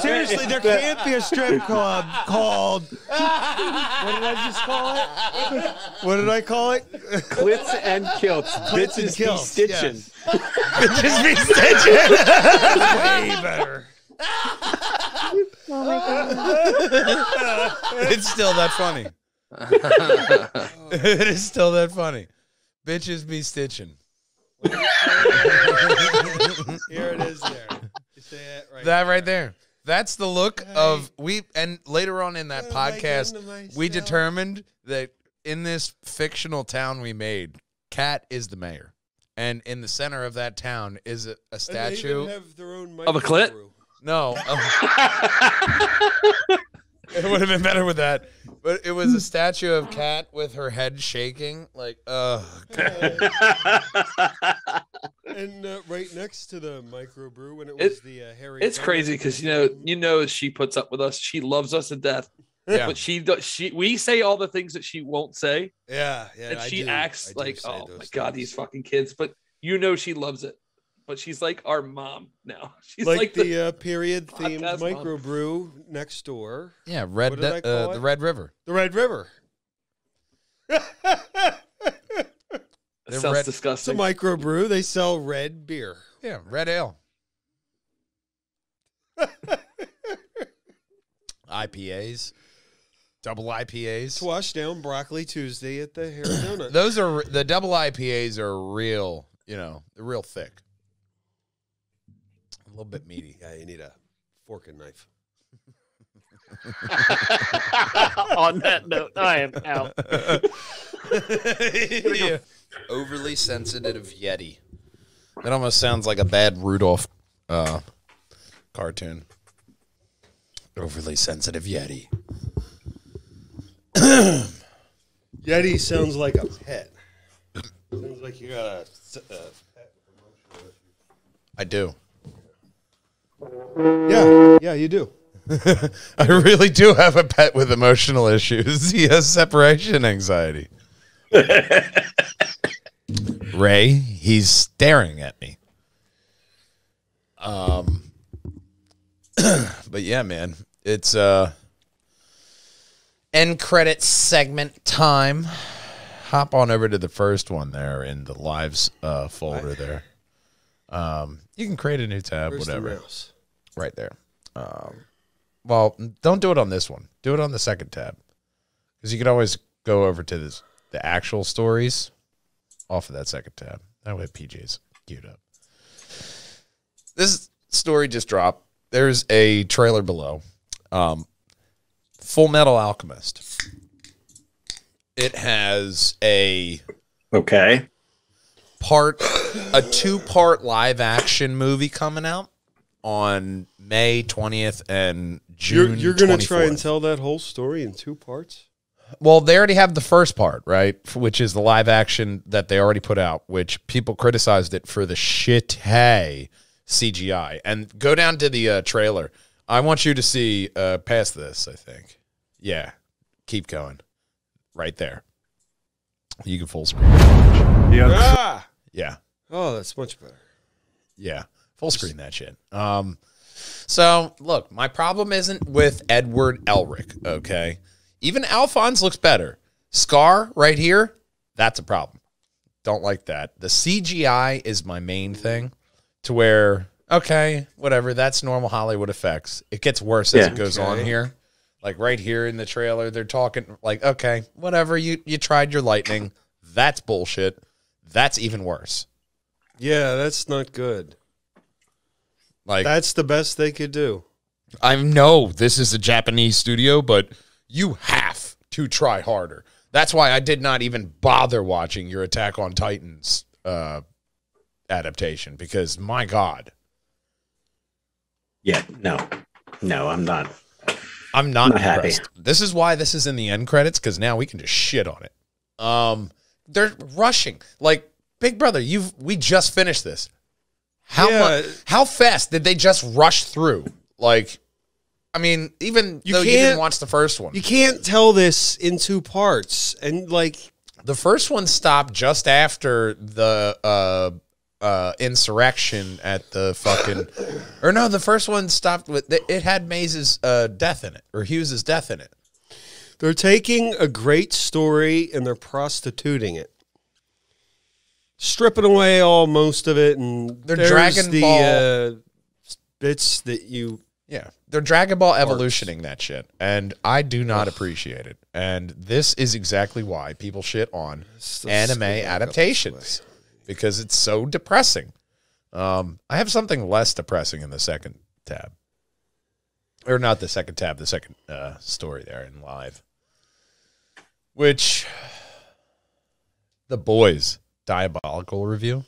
Seriously, there can't be a strip club called. What did I just call it? What did I call it? Clits and kilts. Clits and Bitches be kilts, stitching. yes. Bitches be stitching. Way better. Oh my god. It's still that funny. It is still that funny. Bitches be stitching. Here it is there. You see it Right there. That's the look of and later on in that podcast, we determined that in this fictional town we made, Kat is the mayor. And in the center of that town is a statue have their own Of a clit? No. It would have been better with that. But it was a statue of Kat with her head shaking. Like, And right next to the microbrew when it was the hairy. It's donut. crazy because you know she puts up with us. She loves us to death. Yeah. But we say all the things that she won't say. Yeah. And I she do. acts I do like, say oh those my God, things. these fucking kids. But you know she loves it. But she's like our mom now. She's like the period themed podcast mom. microbrew next door. yeah, What did I call the it? Red River. The Red River. It sounds red- It's a disgusting. microbrew. They sell red beer. Yeah, red ale. IPAs. Double IPAs. Swash down broccoli Tuesday at the Hairy Donut. Those are the double IPAs are real, they're real thick. A little bit meaty. Yeah, you need a fork and knife. On that note, I am out. Yeah. Overly sensitive Yeti. That almost sounds like a bad Rudolph cartoon. Overly sensitive Yeti. Yeti sounds like a pet. Sounds like you got a pet. I do. Yeah, you do. I really do have a pet with emotional issues. He has separation anxiety. Ray, he's staring at me. But yeah, man, it's end credits segment time. Hop on over to the first one there in the lives folder there. You can create a new tab, Where's whatever, the mouse? right there. Well, don't do it on this one. Do it on the second tab, because you can always go over to the actual stories off of that second tab. That way, PJ's queued up. This story just dropped. There's a trailer below. Full Metal Alchemist. It has a Okay. a 2-part live action movie coming out on May 20th and June. You're going to try and 24th. tell that whole story in 2 parts? Well, they already have the first part, right? Which is the live action that they already put out, which people criticized it for the shit CGI. And go down to the trailer. I want you to see past this, I think. Yeah. Keep going. Right there. You can full screen. Ah! Yeah. Oh, that's much better. Yeah. Full screen that shit. So, look, my problem isn't with Edward Elric, okay? Even Alphonse looks better. Scar right here, that's a problem. Don't like that. The CGI is my main thing, to where, okay, whatever, that's normal Hollywood effects. It gets worse as it goes on here. Like right here in the trailer, they're talking like, okay, whatever, you tried your lightning. That's bullshit. That's even worse. Yeah, that's not good. Like, That's the best they could do. I know this is a Japanese studio, but you have to try harder. That's why I did not even bother watching your Attack on Titans adaptation, because my God. Yeah, no, I'm not. I'm not happy. impressed. This is why this is in the end credits, because now we can just shit on it. They're rushing. Like, Big Brother, we just finished this. How fast did they just rush through? Like, I mean, even You though you can't- didn't watch the first one, You can't tell this in two parts. And like the first one stopped just after the insurrection at the fucking, or no, the first one stopped with it had Maze's death in it, or Hughes's death in it. they're taking a great story and they're prostituting it. Stripping away most of it, and They're there's Dragon Ball bits that you. Yeah, they're Dragon Ball evolutioning that shit, and I do not appreciate it. And this is exactly why people shit on anime adaptations, because it's so depressing. I have something less depressing in the second tab, or not the second tab, the second story there in live, which The Boys Diabolical review.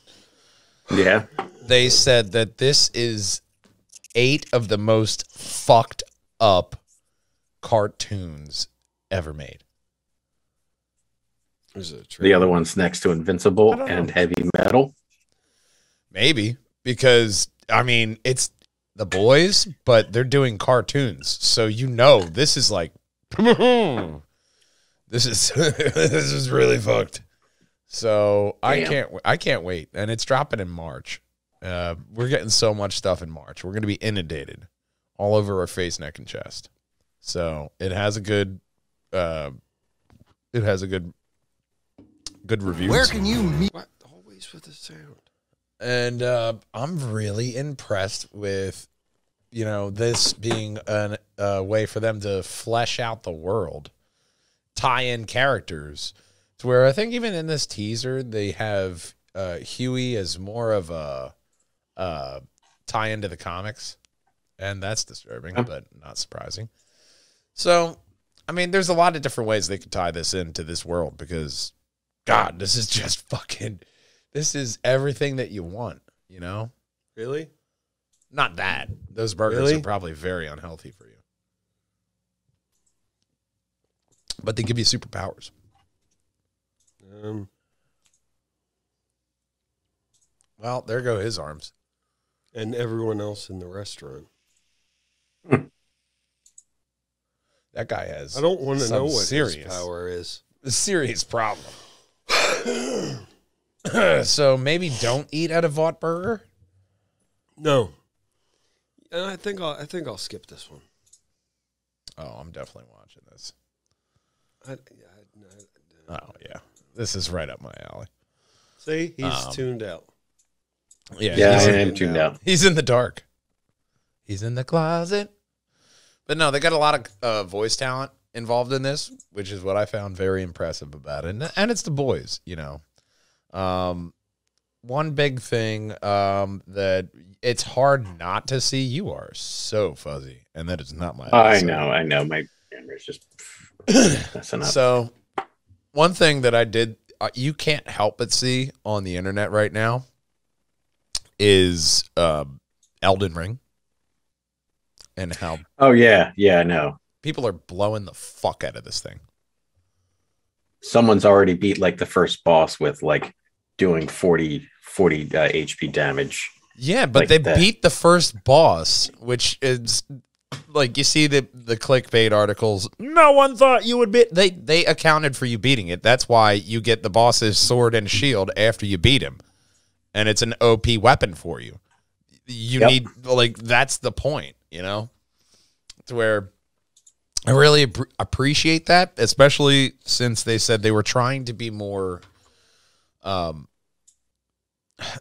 Yeah. They said that this is 8 of the most fucked up cartoons ever made. The other one's next to Invincible and Heavy Metal. Maybe, because, I mean, it's The Boys, but they're doing cartoons. So this is like, this is really fucked. So Damn. I can't wait. And it's dropping in March. We're getting so much stuff in March. We're going to be inundated all over our face, neck, and chest. So it has a good reviews. Where can you meet? What? Always with the sound. And I'm really impressed with, this being a way for them to flesh out the world, tie in characters, to where I think even in this teaser they have Huey as more of a tie into the comics, and that's disturbing, but not surprising. So, I mean, there's a lot of different ways they could tie this into this world, because, God, this is just fucking. This is everything that you want, Really? Not that. Those burgers Really? are probably very unhealthy for you. But they give you superpowers. Well, there go his arms. And everyone else in the restaurant. That guy has I don't want to know what serious his power is. A serious problem. So maybe don't eat at a Vought burger? No. And I think I'll skip this one. Oh, I'm definitely watching this. I Oh, yeah. This is right up my alley. See, he's tuned out. Yeah, Yeah, I he's, am tuned out. he's in the dark. He's in the closet. But no, they got a lot of voice talent involved in this, which is what I found very impressive about it. And it's The Boys, One big thing that it's hard not to see. You are so fuzzy, and that is not my. I know. My camera's just messing up. So, one thing that I did, you can't help but see on the internet right now is Elden Ring, and how Oh yeah, no. people are blowing the fuck out of this thing. Someone's already beat like the first boss with like doing 40 HP damage. Yeah, but Like they that. beat the first boss, which is like you see the clickbait articles. No one thought you would beat. They accounted for you beating it. That's why you get the boss's sword and shield after you beat him, and it's an OP weapon for you. You Yep. need that's the point, to where I really appreciate that, especially since they said they were trying to be more.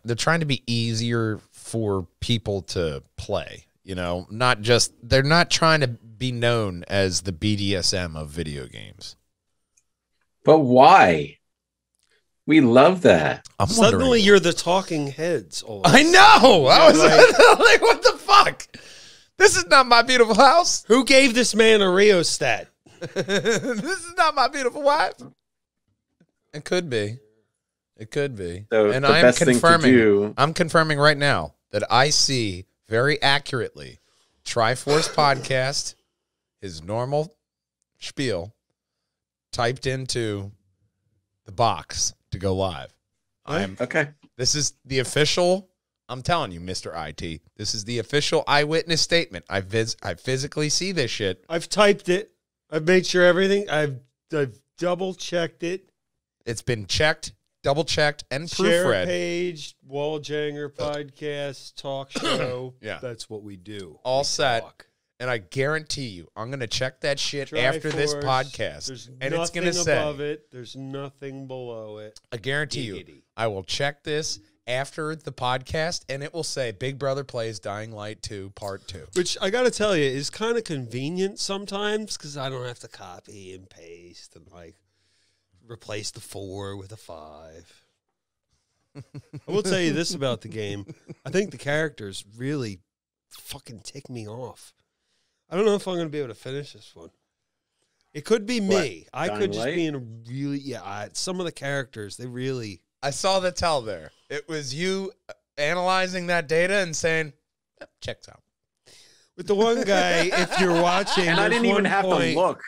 They're trying to be easier for people to play, not just, they're not trying to be known as the BDSM of video games. But why? We love that. I'm Suddenly wondering. you're the talking heads. I know. I was Right. like, what the fuck? This is not my beautiful house. Who gave this man a rheostat? This is not my beautiful wife. It could be. It could be. So And the I am best thing to confirming. do- I'm confirming right now that I see very accurately Triforce Podcast, his normal spiel, typed into the box to go live. Okay. This is the official I'm telling you, Mr. IT, this is the official eyewitness statement. I physically see this shit. I've typed it. I've made sure everything. I've double checked it. It's been checked, double checked, and Share proofread. page, Walljanger podcast, talk show. Yeah. That's what we do. All We set. talk. And I guarantee you, I'm going to check that shit Triforce, after this podcast. There's And it's going to nothing say, above it. There's nothing below it. I guarantee you, Giggity. I will check this after the podcast, and it will say Big Brother Plays Dying Light 2 Part 2. Which I got to tell you is kind of convenient sometimes because I don't have to copy and paste and like replace the 4 with a 5. I will tell you this about the game. I think the characters really fucking tick me off. I don't know if I'm going to be able to finish this one. It could be me. I Dying could just Light? be in a really, some of the characters, they really. I saw the tell there. It was you analyzing that data and saying, checks out. With the one guy, if you're watching, And I there's didn't even one have point- to look.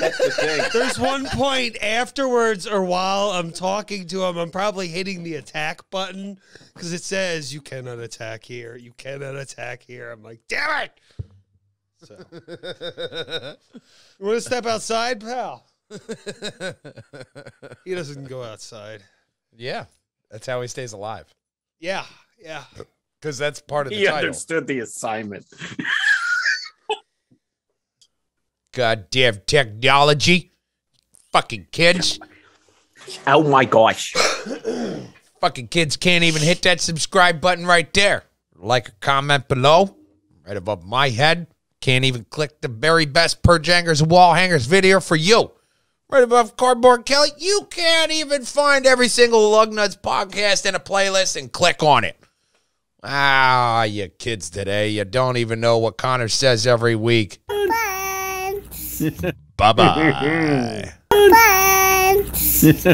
That's the thing. There's one point afterwards or while I'm talking to him, I'm probably hitting the attack button because it says you cannot attack here. You cannot attack here. I'm like, damn it. So, you want to step outside, pal? He doesn't go outside. Yeah, that's how he stays alive. Yeah, yeah. Because that's part of the He title. understood the assignment. Goddamn technology. Fucking kids. Oh my gosh. Fucking kids can't even hit that subscribe button right there. Like a comment below. Right above my head. Can't even click the very best Per Jangers Wall Hangers video for you. Right above Cardboard Kelly. You can't even find every single Lugnuts podcast in a playlist and click on it. Ah, you kids today. You don't even know what Connor says every week. Buns. Bye-bye. Buns.